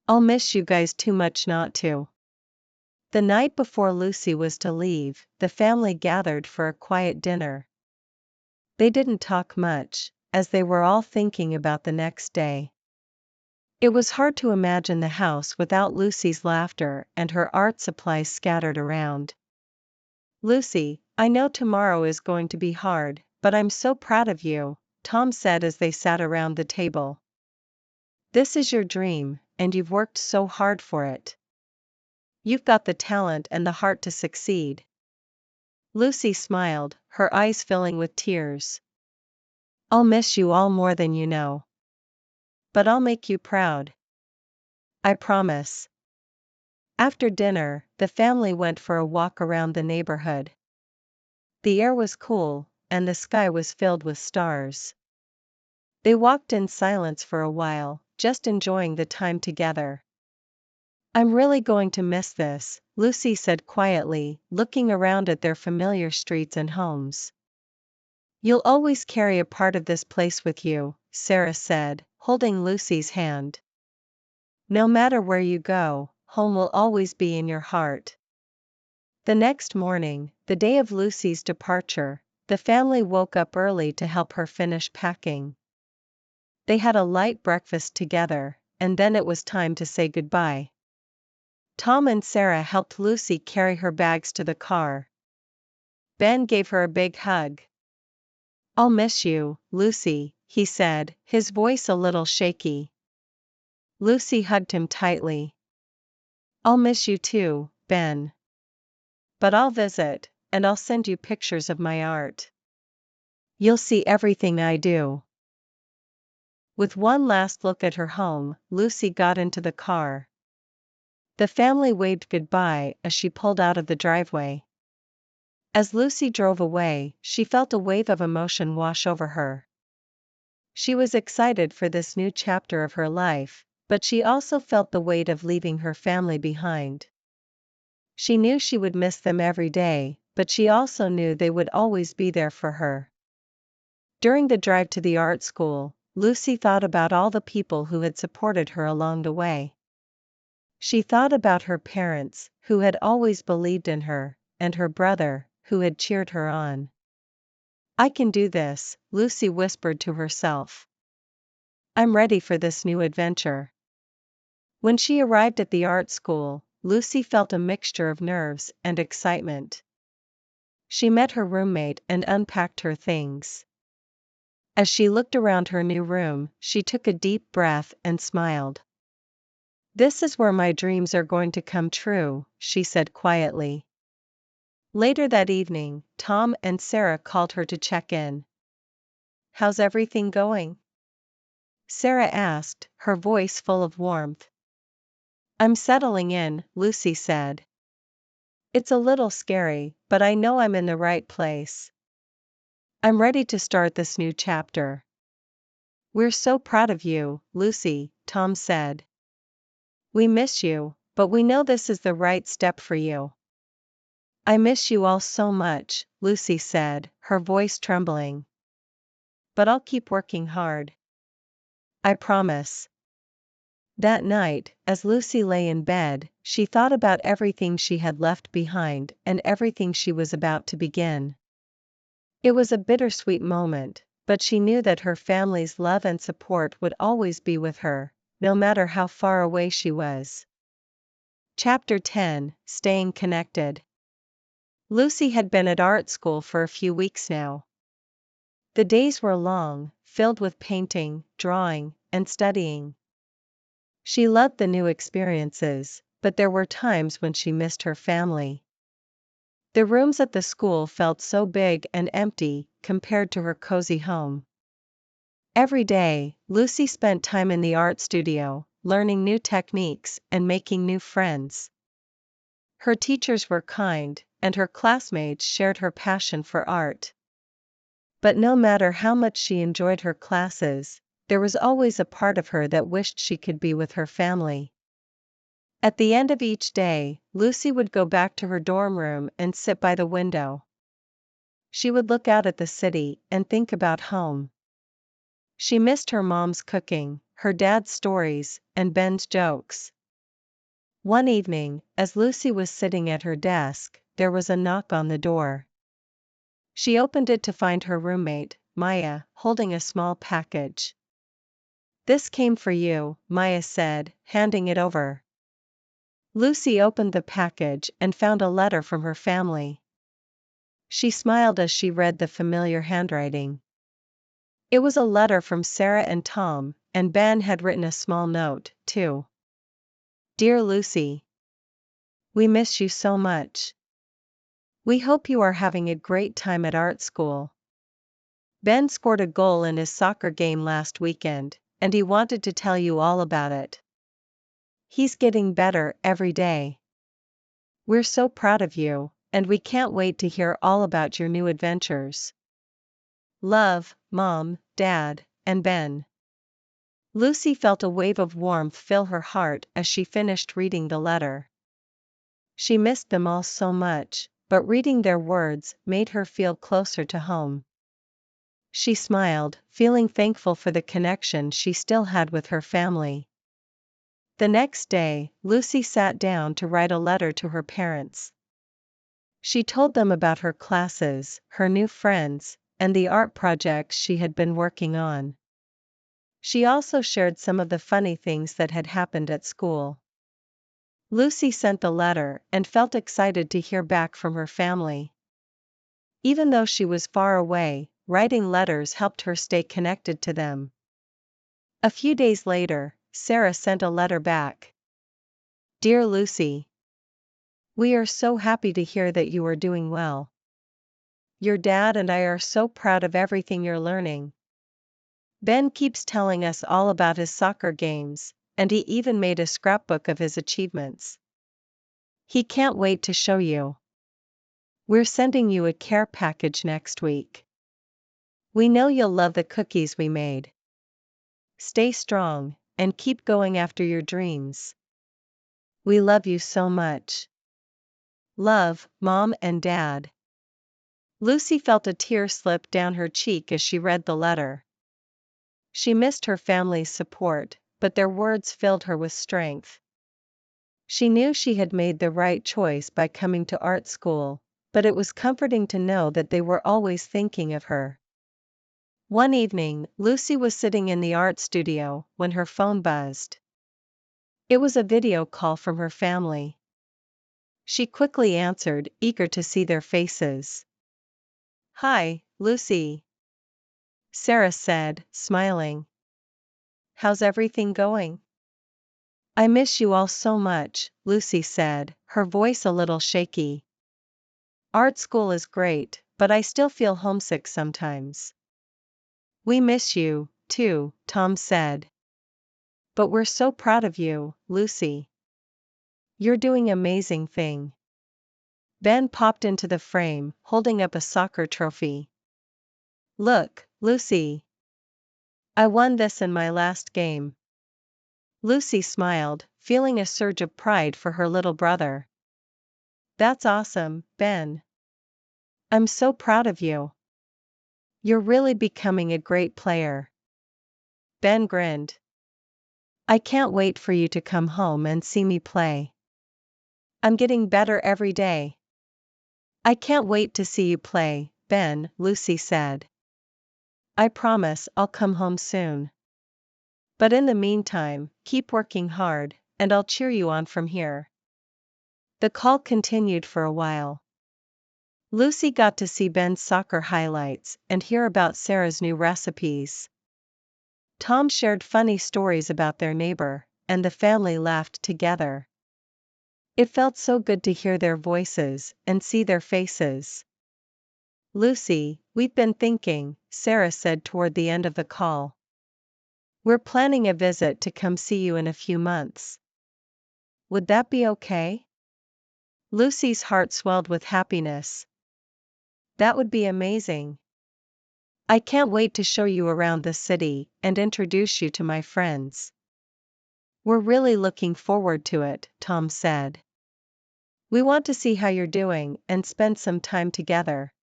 I'll miss you guys too much not to. The night before Lucy was to leave, the family gathered for a quiet dinner. They didn't talk much, as they were all thinking about the next day. It was hard to imagine the house without Lucy's laughter and her art supplies scattered around. Lucy, I know tomorrow is going to be hard, but I'm so proud of you, Tom said as they sat around the table. This is your dream, and you've worked so hard for it. You've got the talent and the heart to succeed. Lucy smiled, her eyes filling with tears. I'll miss you all more than you know. But I'll make you proud. I promise. After dinner, the family went for a walk around the neighborhood. The air was cool, and the sky was filled with stars. They walked in silence for a while, just enjoying the time together. "I'm really going to miss this," Lucy said quietly, looking around at their familiar streets and homes. "You'll always carry a part of this place with you," Sarah said, holding Lucy's hand. "No matter where you go, home will always be in your heart." The next morning, the day of Lucy's departure, the family woke up early to help her finish packing. They had a light breakfast together, and then it was time to say goodbye. Tom and Sarah helped Lucy carry her bags to the car. Ben gave her a big hug. "I'll miss you, Lucy," he said, his voice a little shaky. Lucy hugged him tightly. "I'll miss you too, Ben. But I'll visit, and I'll send you pictures of my art. You'll see everything I do." With one last look at her home, Lucy got into the car. The family waved goodbye as she pulled out of the driveway. As Lucy drove away, she felt a wave of emotion wash over her. She was excited for this new chapter of her life, but she also felt the weight of leaving her family behind. She knew she would miss them every day, but she also knew they would always be there for her. During the drive to the art school, Lucy thought about all the people who had supported her along the way. She thought about her parents, who had always believed in her, and her brother, who had cheered her on. "I can do this," Lucy whispered to herself. "I'm ready for this new adventure." When she arrived at the art school, Lucy felt a mixture of nerves and excitement. She met her roommate and unpacked her things. As she looked around her new room, she took a deep breath and smiled. "This is where my dreams are going to come true," she said quietly. Later that evening, Tom and Sarah called her to check in. "How's everything going?" Sarah asked, her voice full of warmth. "I'm settling in," Lucy said. "It's a little scary, but I know I'm in the right place. I'm ready to start this new chapter." "We're so proud of you, Lucy," Tom said. "We miss you, but we know this is the right step for you." "I miss you all so much," Lucy said, her voice trembling. "But I'll keep working hard. I promise." That night, as Lucy lay in bed, she thought about everything she had left behind and everything she was about to begin. It was a bittersweet moment, but she knew that her family's love and support would always be with her, no matter how far away she was. Chapter 10: Staying Connected. Lucy had been at art school for a few weeks now. The days were long, filled with painting, drawing, and studying. She loved the new experiences, but there were times when she missed her family. The rooms at the school felt so big and empty, compared to her cozy home. Every day, Lucy spent time in the art studio, learning new techniques and making new friends. Her teachers were kind, and her classmates shared her passion for art. But no matter how much she enjoyed her classes, there was always a part of her that wished she could be with her family. At the end of each day, Lucy would go back to her dorm room and sit by the window. She would look out at the city and think about home. She missed her mom's cooking, her dad's stories, and Ben's jokes. One evening, as Lucy was sitting at her desk, there was a knock on the door. She opened it to find her roommate, Maya, holding a small package. "This came for you," Maya said, handing it over. Lucy opened the package and found a letter from her family. She smiled as she read the familiar handwriting. It was a letter from Sarah and Tom, and Ben had written a small note, too. "Dear Lucy, we miss you so much. We hope you are having a great time at art school. Ben scored a goal in his soccer game last weekend, and he wanted to tell you all about it. He's getting better every day. We're so proud of you, and we can't wait to hear all about your new adventures. Love, Mom, Dad, and Ben. Lucy felt a wave of warmth fill her heart as she finished reading the letter. She missed them all so much, but reading their words made her feel closer to home. She smiled, feeling thankful for the connection she still had with her family. The next day, Lucy sat down to write a letter to her parents. She told them about her classes, her new friends, and the art projects she had been working on. She also shared some of the funny things that had happened at school. Lucy sent the letter and felt excited to hear back from her family. Even though she was far away, writing letters helped her stay connected to them. A few days later, Sarah sent a letter back. Dear Lucy, we are so happy to hear that you are doing well. Your dad and I are so proud of everything you're learning. Ben keeps telling us all about his soccer games, and he even made a scrapbook of his achievements. He can't wait to show you. We're sending you a care package next week. We know you'll love the cookies we made. Stay strong, and keep going after your dreams. We love you so much. Love, Mom and Dad. Lucy felt a tear slip down her cheek as she read the letter. She missed her family's support, but their words filled her with strength. She knew she had made the right choice by coming to art school, but it was comforting to know that they were always thinking of her. One evening, Lucy was sitting in the art studio when her phone buzzed. It was a video call from her family. She quickly answered, eager to see their faces. Hi, Lucy, Sarah said, smiling. How's everything going? I miss you all so much, Lucy said, her voice a little shaky. Art school is great, but I still feel homesick sometimes. We miss you, too, Tom said. But we're so proud of you, Lucy. You're doing an amazing thing. Ben popped into the frame, holding up a soccer trophy. Look, Lucy. I won this in my last game. Lucy smiled, feeling a surge of pride for her little brother. That's awesome, Ben. I'm so proud of you. You're really becoming a great player. Ben grinned. I can't wait for you to come home and see me play. I'm getting better every day. I can't wait to see you play, Ben, Lucy said. I promise I'll come home soon. But in the meantime, keep working hard, and I'll cheer you on from here. The call continued for a while. Lucy got to see Ben's soccer highlights and hear about Sarah's new recipes. Tom shared funny stories about their neighbor, and the family laughed together. It felt so good to hear their voices and see their faces. Lucy, we've been thinking, Sarah said toward the end of the call. We're planning a visit to come see you in a few months. Would that be okay? Lucy's heart swelled with happiness. That would be amazing. I can't wait to show you around the city and introduce you to my friends. We're really looking forward to it, Tom said. We want to see how you're doing and spend some time together.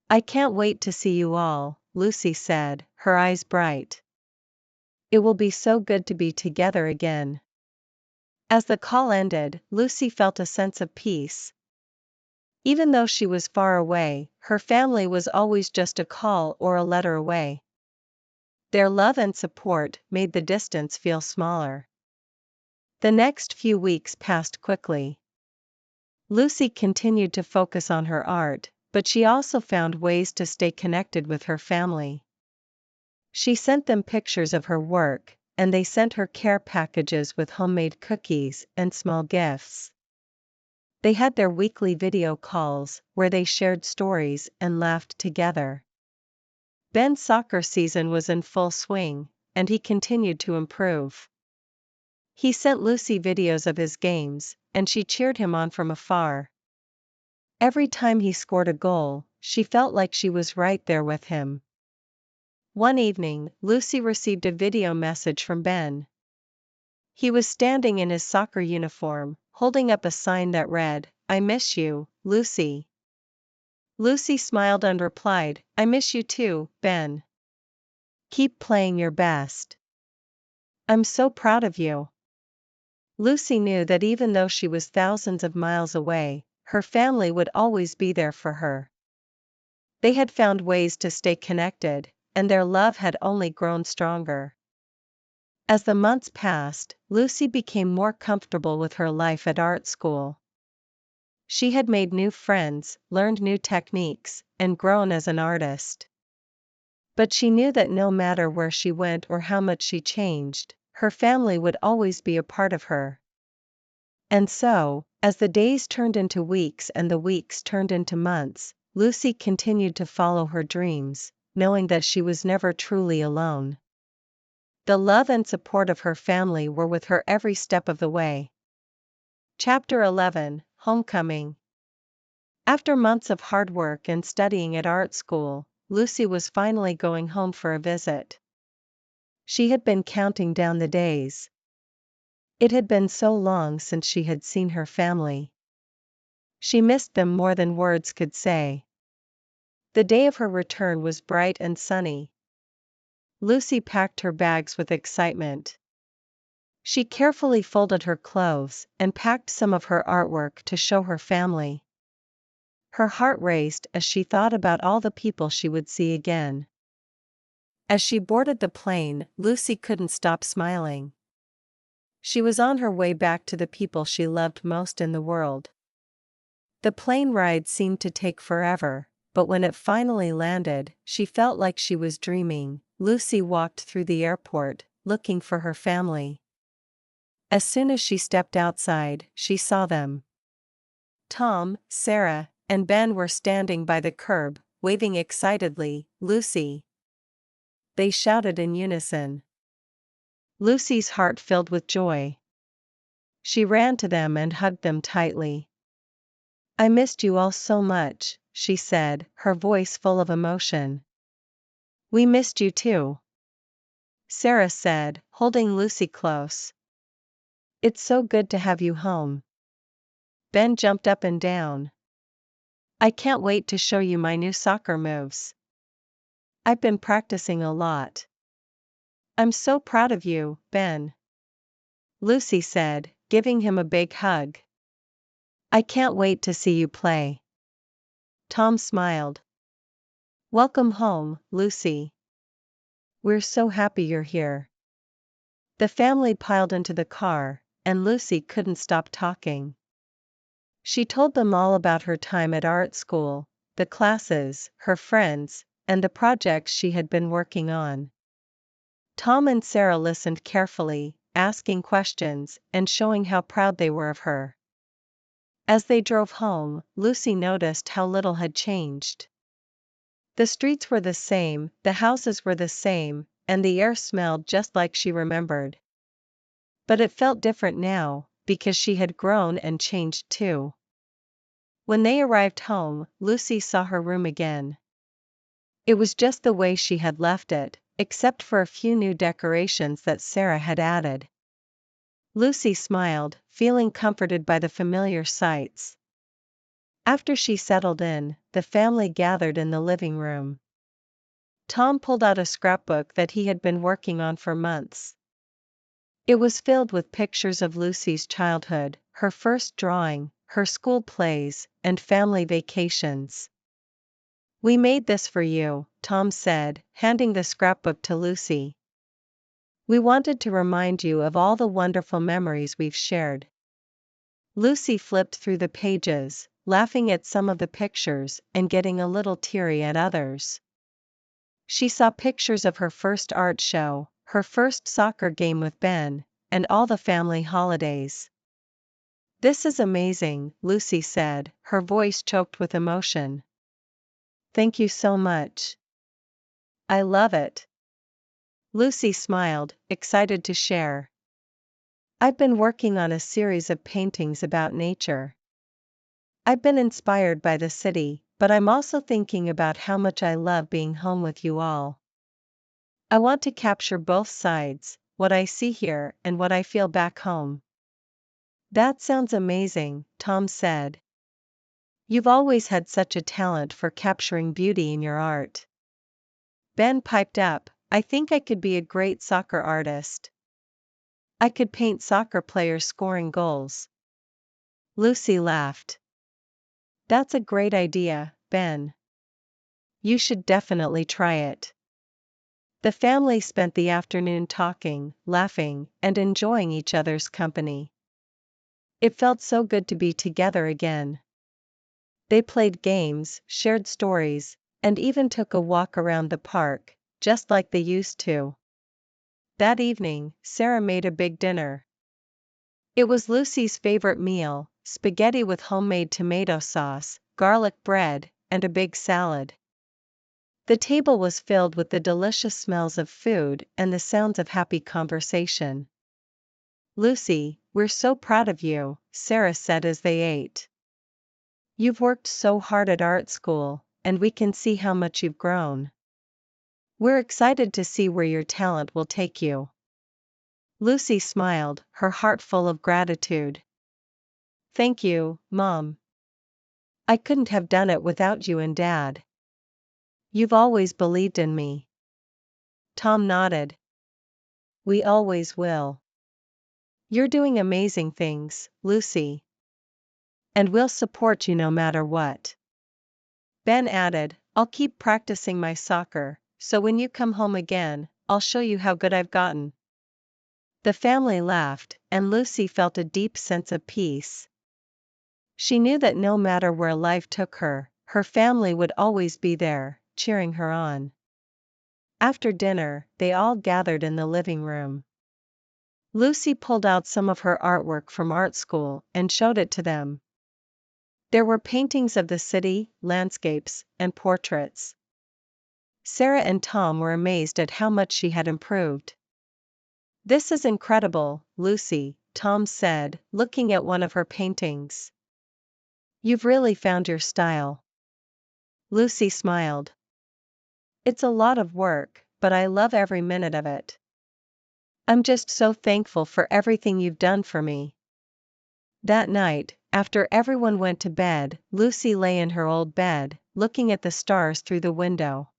I can't wait to see you all, Lucy said, her eyes bright. It will be so good to be together again. As the call ended, Lucy felt a sense of peace. Even though she was far away, her family was always just a call or a letter away. Their love and support made the distance feel smaller. The next few weeks passed quickly. Lucy continued to focus on her art, but she also found ways to stay connected with her family. She sent them pictures of her work, and they sent her care packages with homemade cookies and small gifts. They had their weekly video calls, where they shared stories and laughed together. Ben's soccer season was in full swing, and he continued to improve. He sent Lucy videos of his games, and she cheered him on from afar. Every time he scored a goal, she felt like she was right there with him. One evening, Lucy received a video message from Ben. He was standing in his soccer uniform, holding up a sign that read, "I miss you, Lucy." Lucy smiled and replied, "I miss you too, Ben. Keep playing your best. I'm so proud of you." Lucy knew that even though she was thousands of miles away, her family would always be there for her. They had found ways to stay connected, and their love had only grown stronger. As the months passed, Lucy became more comfortable with her life at art school. She had made new friends, learned new techniques, and grown as an artist. But she knew that no matter where she went or how much she changed, her family would always be a part of her. And so, as the days turned into weeks and the weeks turned into months, Lucy continued to follow her dreams, knowing that she was never truly alone. The love and support of her family were with her every step of the way. Chapter 11: Homecoming. After months of hard work and studying at art school, Lucy was finally going home for a visit. She had been counting down the days. It had been so long since she had seen her family. She missed them more than words could say. The day of her return was bright and sunny. Lucy packed her bags with excitement. She carefully folded her clothes and packed some of her artwork to show her family. Her heart raced as she thought about all the people she would see again. As she boarded the plane, Lucy couldn't stop smiling. She was on her way back to the people she loved most in the world. The plane ride seemed to take forever, but when it finally landed, she felt like she was dreaming. Lucy walked through the airport, looking for her family. As soon as she stepped outside, she saw them. Tom, Sarah, and Ben were standing by the curb, waving excitedly, "Lucy!" They shouted in unison. Lucy's heart filled with joy. She ran to them and hugged them tightly. "I missed you all so much," she said, her voice full of emotion. "We missed you too," Sarah said, holding Lucy close. "It's so good to have you home." Ben jumped up and down. "I can't wait to show you my new soccer moves. I've been practicing a lot." "I'm so proud of you, Ben," Lucy said, giving him a big hug. "I can't wait to see you play." Tom smiled. "Welcome home, Lucy. We're so happy you're here." The family piled into the car, and Lucy couldn't stop talking. She told them all about her time at art school, the classes, her friends, and the projects she had been working on. Tom and Sarah listened carefully, asking questions and showing how proud they were of her. As they drove home, Lucy noticed how little had changed. The streets were the same, the houses were the same, and the air smelled just like she remembered. But it felt different now, because she had grown and changed too. When they arrived home, Lucy saw her room again. It was just the way she had left it, except for a few new decorations that Sarah had added. Lucy smiled, feeling comforted by the familiar sights. After she settled in, the family gathered in the living room. Tom pulled out a scrapbook that he had been working on for months. It was filled with pictures of Lucy's childhood, her first drawing, her school plays, and family vacations. "We made this for you," Tom said, handing the scrapbook to Lucy. "We wanted to remind you of all the wonderful memories we've shared." Lucy flipped through the pages, laughing at some of the pictures and getting a little teary at others. She saw pictures of her first art show, her first soccer game with Ben, and all the family holidays. "This is amazing," Lucy said, her voice choked with emotion. "Thank you so much. I love it." Lucy smiled, excited to share. I've been working on a series of paintings about nature. I've been inspired by the city, but I'm also thinking about how much I love being home with you all. I want to capture both sides, what I see here and what I feel back home. That sounds amazing, Tom said. You've always had such a talent for capturing beauty in your art. Ben piped up, I think I could be a great soccer artist. I could paint soccer players scoring goals. Lucy laughed. That's a great idea, Ben. You should definitely try it. The family spent the afternoon talking, laughing, and enjoying each other's company. It felt so good to be together again. They played games, shared stories, and even took a walk around the park, just like they used to. That evening, Sarah made a big dinner. It was Lucy's favorite meal, spaghetti with homemade tomato sauce, garlic bread, and a big salad. The table was filled with the delicious smells of food and the sounds of happy conversation. Lucy, we're so proud of you, Sarah said as they ate. You've worked so hard at art school, and we can see how much you've grown. We're excited to see where your talent will take you. Lucy smiled, her heart full of gratitude. Thank you, Mom. I couldn't have done it without you and Dad. You've always believed in me. Tom nodded. We always will. You're doing amazing things, Lucy. And we'll support you no matter what. Ben added, I'll keep practicing my soccer, so when you come home again, I'll show you how good I've gotten. The family laughed, and Lucy felt a deep sense of peace. She knew that no matter where life took her, her family would always be there, cheering her on. After dinner, they all gathered in the living room. Lucy pulled out some of her artwork from art school and showed it to them. There were paintings of the city, landscapes, and portraits. Sarah and Tom were amazed at how much she had improved. This is incredible, Lucy, Tom said, looking at one of her paintings. You've really found your style. Lucy smiled. It's a lot of work, but I love every minute of it. I'm just so thankful for everything you've done for me. That night, after everyone went to bed, Lucy lay in her old bed, looking at the stars through the window.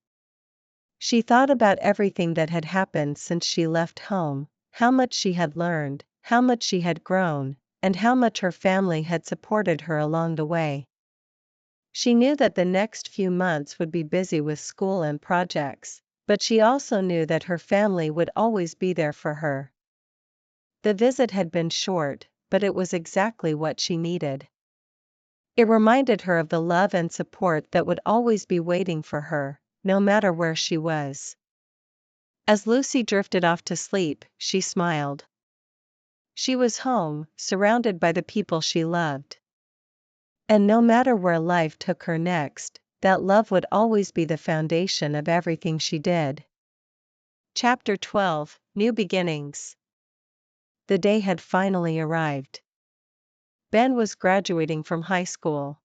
She thought about everything that had happened since she left home, how much she had learned, how much she had grown, and how much her family had supported her along the way. She knew that the next few months would be busy with school and projects, but she also knew that her family would always be there for her. The visit had been short, but it was exactly what she needed. It reminded her of the love and support that would always be waiting for her, no matter where she was. As Lucy drifted off to sleep, she smiled. She was home, surrounded by the people she loved. And no matter where life took her next, that love would always be the foundation of everything she did. Chapter 12, New Beginnings. The day had finally arrived. Ben was graduating from high school.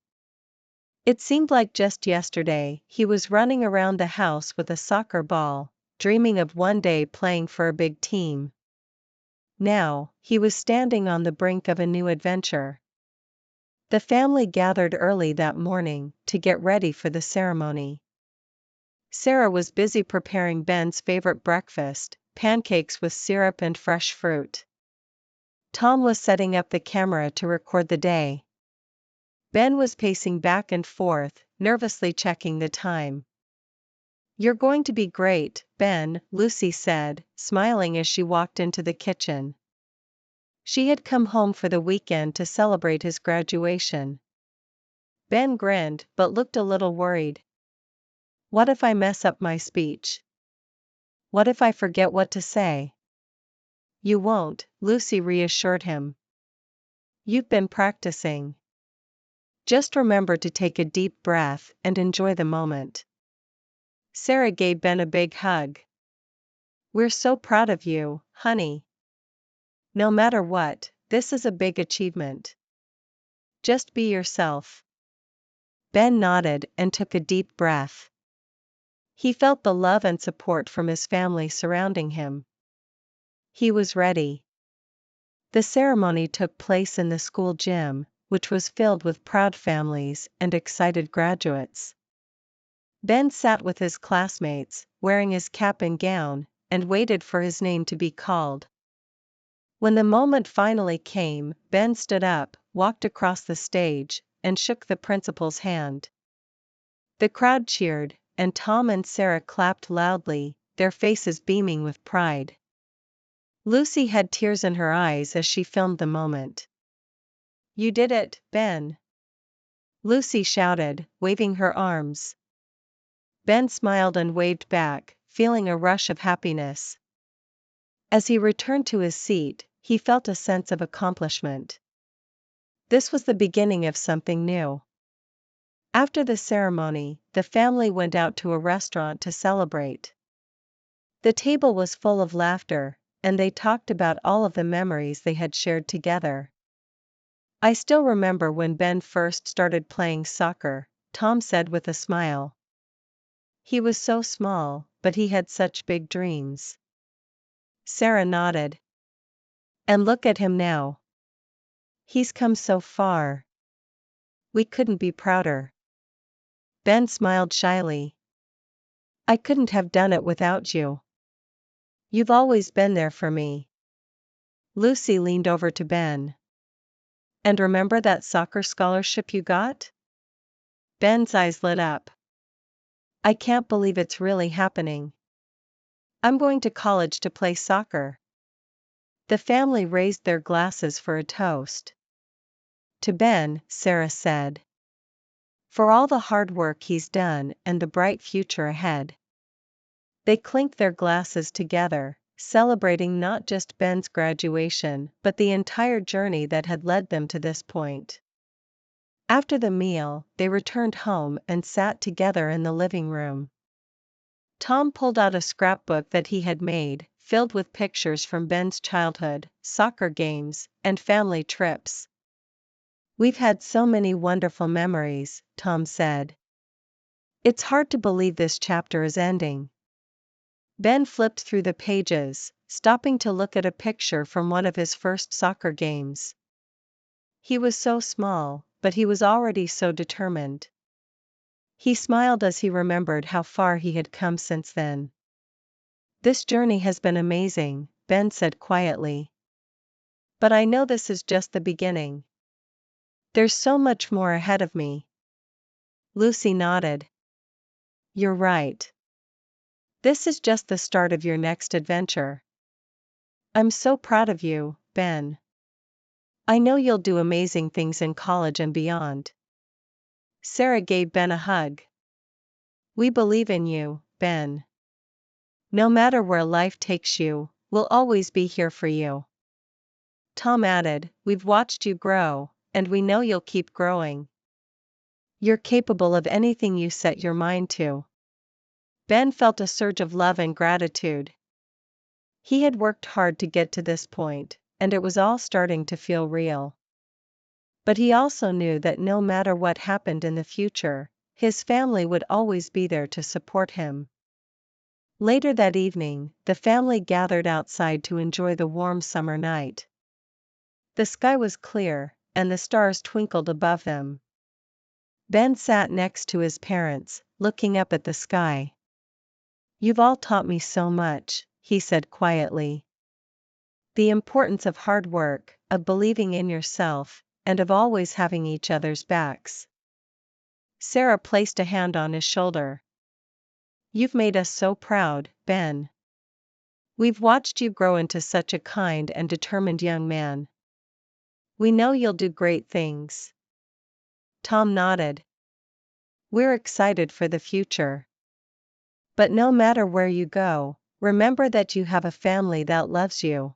It seemed like just yesterday he was running around the house with a soccer ball, dreaming of one day playing for a big team. Now, he was standing on the brink of a new adventure. The family gathered early that morning to get ready for the ceremony. Sarah was busy preparing Ben's favorite breakfast, pancakes with syrup and fresh fruit. Tom was setting up the camera to record the day. Ben was pacing back and forth, nervously checking the time. You're going to be great, Ben, Lucy said, smiling as she walked into the kitchen. She had come home for the weekend to celebrate his graduation. Ben grinned, but looked a little worried. What if I mess up my speech? What if I forget what to say? You won't, Lucy reassured him. You've been practicing. Just remember to take a deep breath and enjoy the moment. Sarah gave Ben a big hug. We're so proud of you, honey. No matter what, this is a big achievement. Just be yourself. Ben nodded and took a deep breath. He felt the love and support from his family surrounding him. He was ready. The ceremony took place in the school gym, which was filled with proud families and excited graduates. Ben sat with his classmates, wearing his cap and gown, and waited for his name to be called. When the moment finally came, Ben stood up, walked across the stage, and shook the principal's hand. The crowd cheered, and Tom and Sarah clapped loudly, their faces beaming with pride. Lucy had tears in her eyes as she filmed the moment. "You did it, Ben!" Lucy shouted, waving her arms. Ben smiled and waved back, feeling a rush of happiness. As he returned to his seat, he felt a sense of accomplishment. This was the beginning of something new. After the ceremony, the family went out to a restaurant to celebrate. The table was full of laughter, and they talked about all of the memories they had shared together. "I still remember when Ben first started playing soccer," Tom said with a smile. "He was so small, but he had such big dreams." Sarah nodded. "And look at him now. He's come so far. We couldn't be prouder." Ben smiled shyly. "I couldn't have done it without you. You've always been there for me." Lucy leaned over to Ben. "And remember that soccer scholarship you got?" Ben's eyes lit up. "I can't believe it's really happening. I'm going to college to play soccer." The family raised their glasses for a toast. To Ben, Sarah said. "For all the hard work he's done and the bright future ahead." They clinked their glasses together, celebrating not just Ben's graduation but the entire journey that had led them to this point. After the meal, they returned home and sat together in the living room. Tom pulled out a scrapbook that he had made, filled with pictures from Ben's childhood, soccer games, and family trips. "We've had so many wonderful memories," Tom said. "It's hard to believe this chapter is ending." Ben flipped through the pages, stopping to look at a picture from one of his first soccer games. He was so small, but he was already so determined. He smiled as he remembered how far he had come since then. "This journey has been amazing," Ben said quietly. "But I know this is just the beginning. There's so much more ahead of me." Lucy nodded. "You're right. This is just the start of your next adventure. I'm so proud of you, Ben. I know you'll do amazing things in college and beyond." Sarah gave Ben a hug. "We believe in you, Ben. No matter where life takes you, we'll always be here for you." Tom added, "We've watched you grow, and we know you'll keep growing. You're capable of anything you set your mind to." Ben felt a surge of love and gratitude. He had worked hard to get to this point, and it was all starting to feel real. But he also knew that no matter what happened in the future, his family would always be there to support him. Later that evening, the family gathered outside to enjoy the warm summer night. The sky was clear, and the stars twinkled above them. Ben sat next to his parents, looking up at the sky. "You've all taught me so much," he said quietly. "The importance of hard work, of believing in yourself, and of always having each other's backs." Sarah placed a hand on his shoulder. "You've made us so proud, Ben. We've watched you grow into such a kind and determined young man. We know you'll do great things." Tom nodded. "We're excited for the future. But no matter where you go, remember that you have a family that loves you."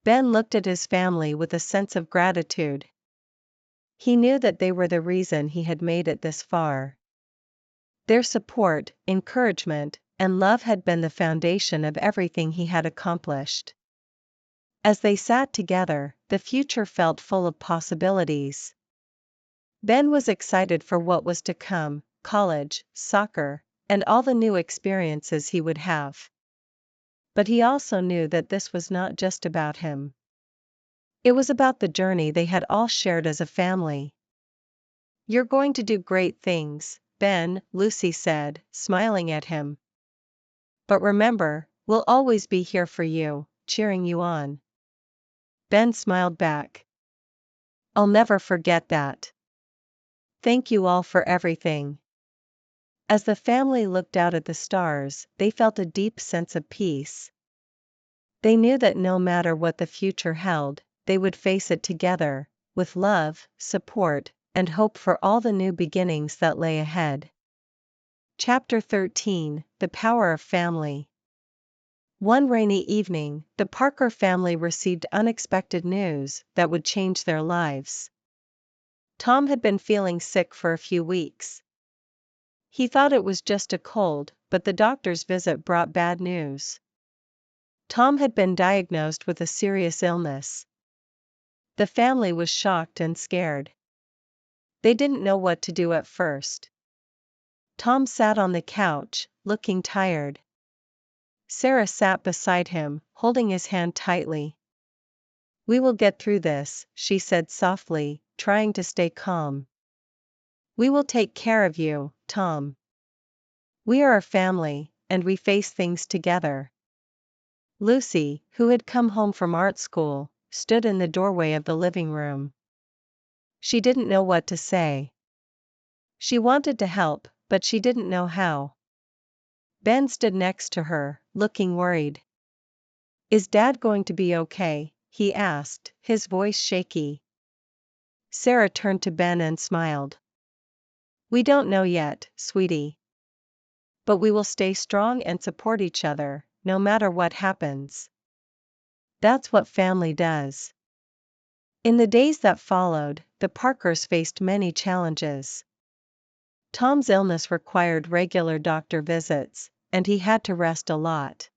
Ben looked at his family with a sense of gratitude. He knew that they were the reason he had made it this far. Their support, encouragement, and love had been the foundation of everything he had accomplished. As they sat together, the future felt full of possibilities. Ben was excited for what was to come: college, soccer, and all the new experiences he would have. But he also knew that this was not just about him. It was about the journey they had all shared as a family. "You're going to do great things, Ben," Lucy said, smiling at him. "But remember, we'll always be here for you, cheering you on." Ben smiled back. "I'll never forget that. Thank you all for everything." As the family looked out at the stars, they felt a deep sense of peace. They knew that no matter what the future held, they would face it together, with love, support, and hope for all the new beginnings that lay ahead. Chapter 13: The Power of Family. One rainy evening, the Parker family received unexpected news that would change their lives. Tom had been feeling sick for a few weeks. He thought it was just a cold, but the doctor's visit brought bad news. Tom had been diagnosed with a serious illness. The family was shocked and scared. They didn't know what to do at first. Tom sat on the couch, looking tired. Sarah sat beside him, holding his hand tightly. "We will get through this," she said softly, trying to stay calm. "We will take care of you, Tom. We are a family, and we face things together." Lucy, who had come home from art school, stood in the doorway of the living room. She didn't know what to say. She wanted to help, but she didn't know how. Ben stood next to her, looking worried. "Is Dad going to be okay?" he asked, his voice shaky. Sarah turned to Ben and smiled. "We don't know yet, sweetie. But we will stay strong and support each other, no matter what happens. That's what family does." In the days that followed, the Parkers faced many challenges. Tom's illness required regular doctor visits, and he had to rest a lot.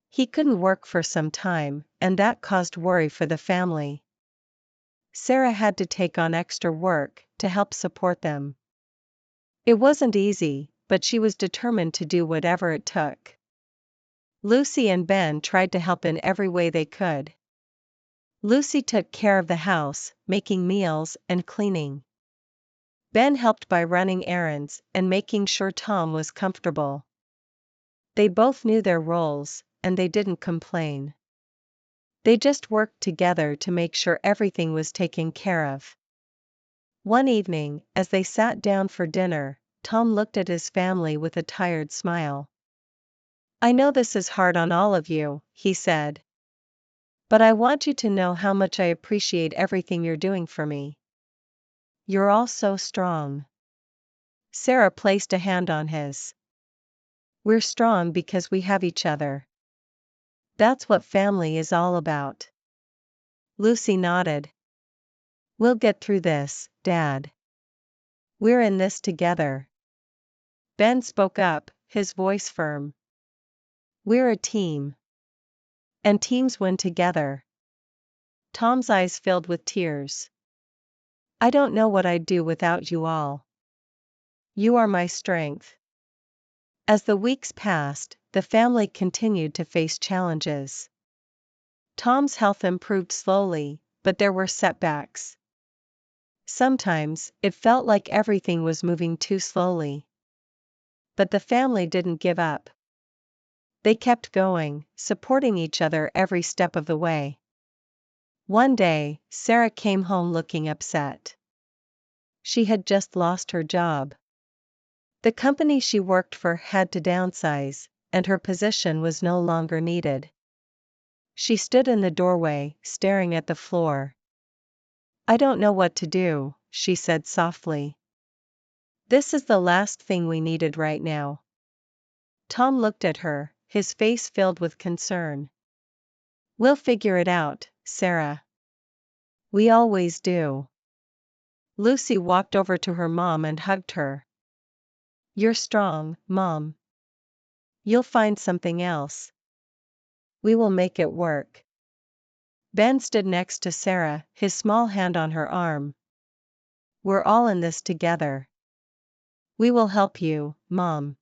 He couldn't work for some time, and that caused worry for the family. Sarah had to take on extra work to help support them. It wasn't easy, but she was determined to do whatever it took. Lucy and Ben tried to help in every way they could. Lucy took care of the house, making meals and cleaning. Ben helped by running errands and making sure Tom was comfortable. They both knew their roles, and they didn't complain. They just worked together to make sure everything was taken care of. One evening, as they sat down for dinner, Tom looked at his family with a tired smile. "I know this is hard on all of you," he said. "But I want you to know how much I appreciate everything you're doing for me. You're all so strong." Sarah placed a hand on his. "We're strong because we have each other. That's what family is all about." Lucy nodded. "We'll get through this, Dad. We're in this together." Ben spoke up, his voice firm. "We're a team. And teams win together." Tom's eyes filled with tears. "I don't know what I'd do without you all. You are my strength." As the weeks passed, the family continued to face challenges. Tom's health improved slowly, but there were setbacks. Sometimes, it felt like everything was moving too slowly. But the family didn't give up. They kept going, supporting each other every step of the way. One day, Sarah came home looking upset. She had just lost her job. The company she worked for had to downsize, and her position was no longer needed. She stood in the doorway, staring at the floor. "I don't know what to do," she said softly. "This is the last thing we needed right now." Tom looked at her, his face filled with concern. "We'll figure it out, Sarah. We always do." Lucy walked over to her mom and hugged her. "You're strong, Mom. You'll find something else. We will make it work." Ben stood next to Sarah, his small hand on her arm. "We're all in this together. We will help you, Mom."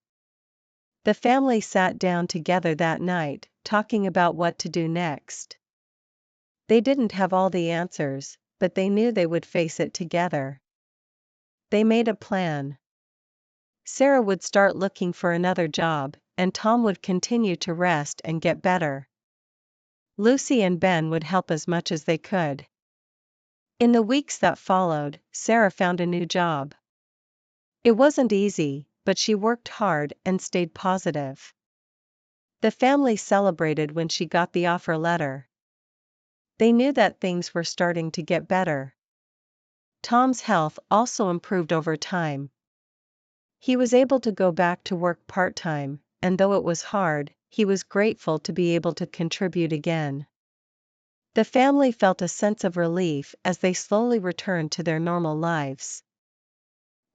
The family sat down together that night, talking about what to do next. They didn't have all the answers, but they knew they would face it together. They made a plan. Sarah would start looking for another job, and Tom would continue to rest and get better. Lucy and Ben would help as much as they could. In the weeks that followed, Sarah found a new job. It wasn't easy, but she worked hard and stayed positive. The family celebrated when she got the offer letter. They knew that things were starting to get better. Tom's health also improved over time. He was able to go back to work part-time, and though it was hard, he was grateful to be able to contribute again. The family felt a sense of relief as they slowly returned to their normal lives.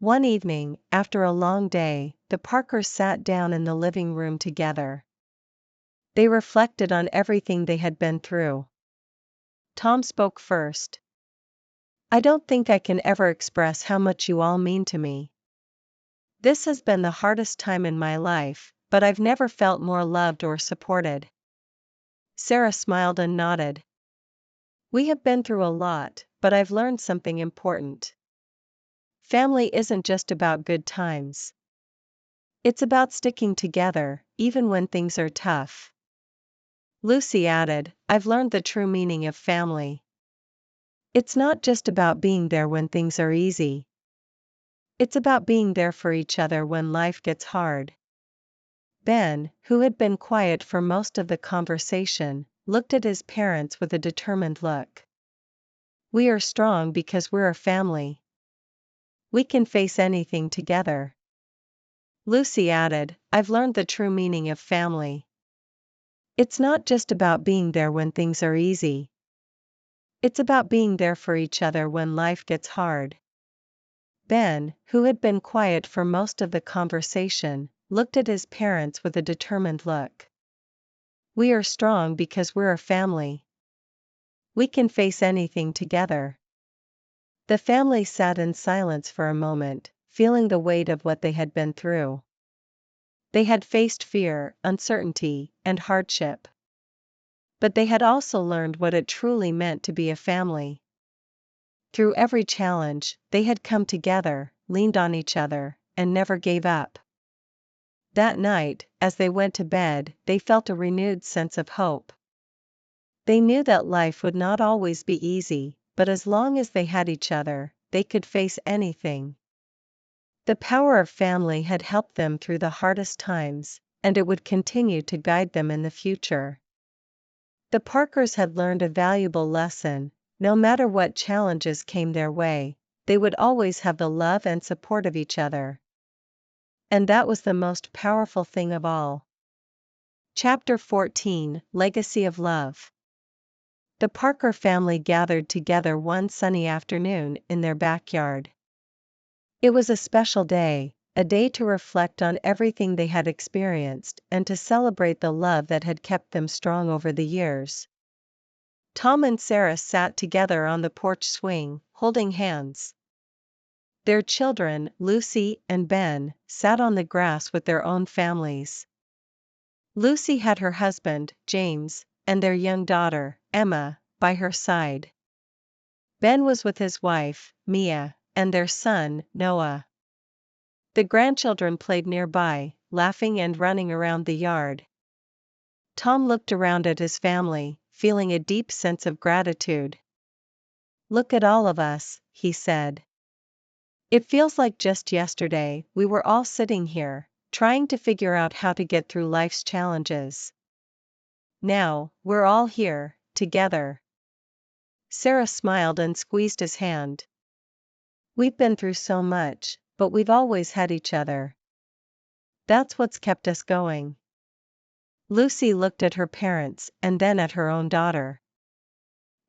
One evening, after a long day, the Parkers sat down in the living room together. They reflected on everything they had been through. Tom spoke first. "I don't think I can ever express how much you all mean to me. This has been the hardest time in my life, but I've never felt more loved or supported." Sarah smiled and nodded. "We have been through a lot, but I've learned something important. Family isn't just about good times. It's about sticking together, even when things are tough." Lucy added, "I've learned the true meaning of family. It's not just about being there when things are easy. It's about being there for each other when life gets hard." Ben, who had been quiet for most of the conversation, looked at his parents with a determined look. "We are strong because we're a family. We can face anything together." Lucy added, "I've learned the true meaning of family. It's not just about being there when things are easy. It's about being there for each other when life gets hard." Ben, who had been quiet for most of the conversation, looked at his parents with a determined look. "We are strong because we're a family. We can face anything together." The family sat in silence for a moment, feeling the weight of what they had been through. They had faced fear, uncertainty, and hardship. But they had also learned what it truly meant to be a family. Through every challenge, they had come together, leaned on each other, and never gave up. That night, as they went to bed, they felt a renewed sense of hope. They knew that life would not always be easy, but as long as they had each other, they could face anything. The power of family had helped them through the hardest times, and it would continue to guide them in the future. The Parkers had learned a valuable lesson. No matter what challenges came their way, they would always have the love and support of each other. And that was the most powerful thing of all. Chapter 14: Legacy of Love. The Parker family gathered together one sunny afternoon in their backyard. It was a special day, a day to reflect on everything they had experienced and to celebrate the love that had kept them strong over the years. Tom and Sarah sat together on the porch swing, holding hands. Their children, Lucy and Ben, sat on the grass with their own families. Lucy had her husband, James, and their young daughter, Emma, by her side. Ben was with his wife, Mia, and their son, Noah. The grandchildren played nearby, laughing and running around the yard. Tom looked around at his family, feeling a deep sense of gratitude. "Look at all of us," he said. "It feels like just yesterday we were all sitting here, trying to figure out how to get through life's challenges. Now, we're all here, together." Sarah smiled and squeezed his hand. "We've been through so much, but we've always had each other. That's what's kept us going." Lucy looked at her parents and then at her own daughter.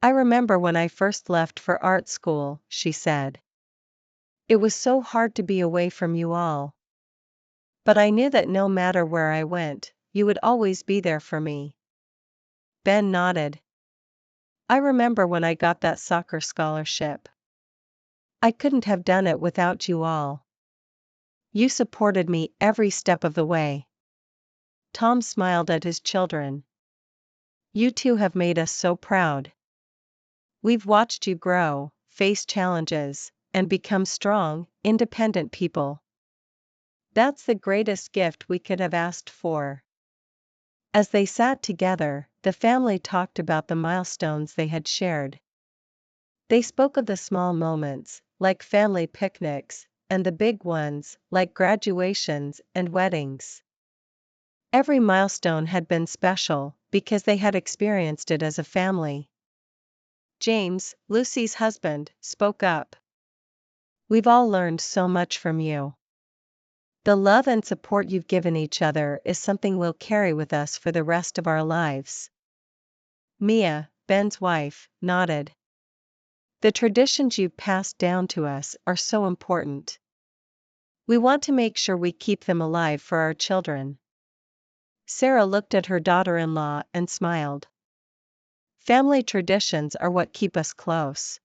"I remember when I first left for art school," she said. "It was so hard to be away from you all. But I knew that no matter where I went, you would always be there for me." Ben nodded. I remember when I got that soccer scholarship. I couldn't have done it without you all. You supported me every step of the way. Tom smiled at his children. You two have made us so proud. We've watched you grow, face challenges, and become strong, independent people. That's the greatest gift we could have asked for. As they sat together, the family talked about the milestones they had shared. They spoke of the small moments, like family picnics, and the big ones, like graduations and weddings. Every milestone had been special, because they had experienced it as a family. James, Lucy's husband, spoke up. We've all learned so much from you. The love and support you've given each other is something we'll carry with us for the rest of our lives. Mia, Ben's wife, nodded. The traditions you've passed down to us are so important. We want to make sure we keep them alive for our children. Sarah looked at her daughter-in-law and smiled. Family traditions are what keep us close.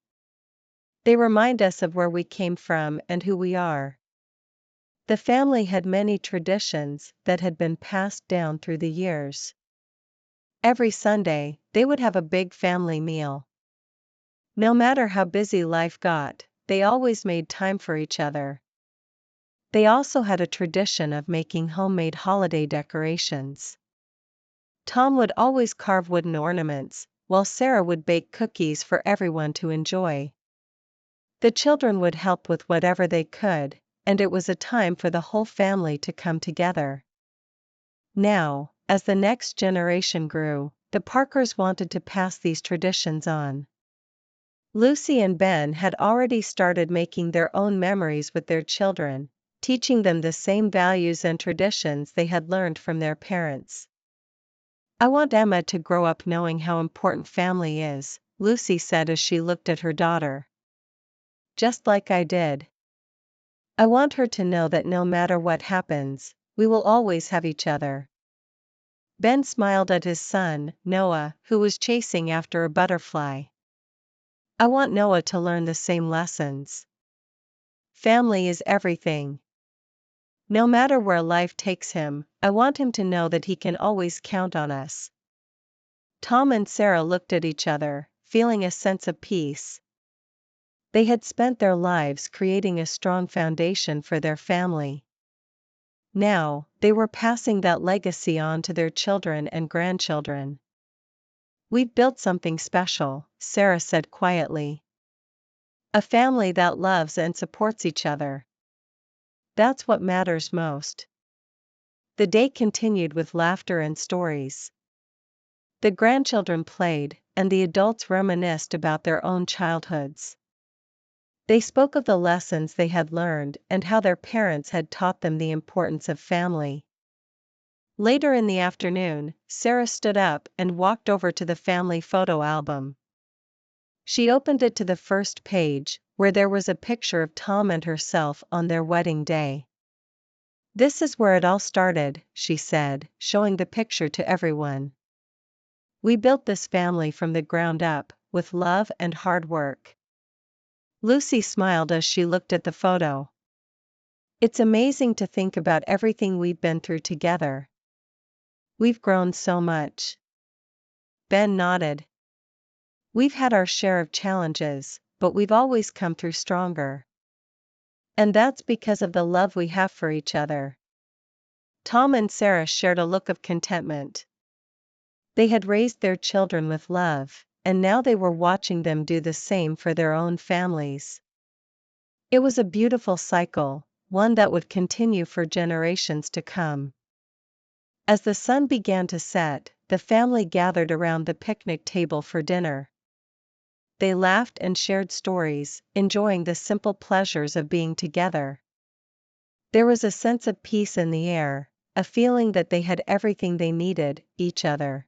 They remind us of where we came from and who we are. The family had many traditions that had been passed down through the years. Every Sunday, they would have a big family meal. No matter how busy life got, they always made time for each other. They also had a tradition of making homemade holiday decorations. Tom would always carve wooden ornaments, while Sarah would bake cookies for everyone to enjoy. The children would help with whatever they could, and it was a time for the whole family to come together. Now, as the next generation grew, the Parkers wanted to pass these traditions on. Lucy and Ben had already started making their own memories with their children, teaching them the same values and traditions they had learned from their parents. I want Emma to grow up knowing how important family is, Lucy said as she looked at her daughter. Just like I did. I want her to know that no matter what happens, we will always have each other. Ben smiled at his son, Noah, who was chasing after a butterfly. I want Noah to learn the same lessons. Family is everything. No matter where life takes him, I want him to know that he can always count on us. Tom and Sarah looked at each other, feeling a sense of peace. They had spent their lives creating a strong foundation for their family. Now, they were passing that legacy on to their children and grandchildren. We've built something special, Sarah said quietly. A family that loves and supports each other. That's what matters most. The day continued with laughter and stories. The grandchildren played, and the adults reminisced about their own childhoods. They spoke of the lessons they had learned and how their parents had taught them the importance of family. Later in the afternoon, Sarah stood up and walked over to the family photo album. She opened it to the first page, where there was a picture of Tom and herself on their wedding day. This is where it all started, she said, showing the picture to everyone. We built this family from the ground up, with love and hard work. Lucy smiled as she looked at the photo. It's amazing to think about everything we've been through together. We've grown so much. Ben nodded. We've had our share of challenges, but we've always come through stronger. And that's because of the love we have for each other. Tom and Sarah shared a look of contentment. They had raised their children with love, and now they were watching them do the same for their own families. It was a beautiful cycle, one that would continue for generations to come. As the sun began to set, the family gathered around the picnic table for dinner. They laughed and shared stories, enjoying the simple pleasures of being together. There was a sense of peace in the air, a feeling that they had everything they needed, each other.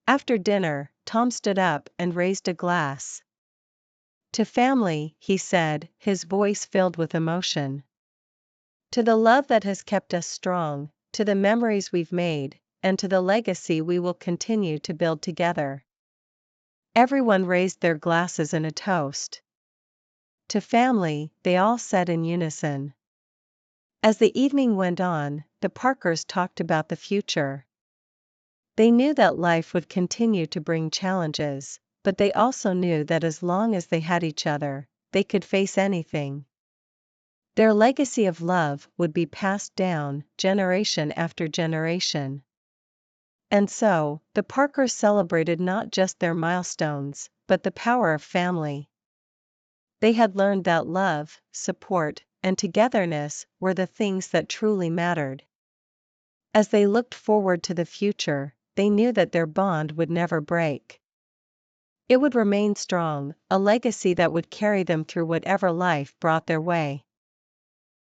After dinner, Tom stood up and raised a glass. To family, he said, his voice filled with emotion. To the love that has kept us strong, to the memories we've made, and to the legacy we will continue to build together. Everyone raised their glasses in a toast. To family, they all said in unison. As the evening went on, the Parkers talked about the future. They knew that life would continue to bring challenges, but they also knew that as long as they had each other, they could face anything. Their legacy of love would be passed down, generation after generation. And so, the Parkers celebrated not just their milestones, but the power of family. They had learned that love, support, and togetherness were the things that truly mattered. As they looked forward to the future, they knew that their bond would never break. It would remain strong, a legacy that would carry them through whatever life brought their way.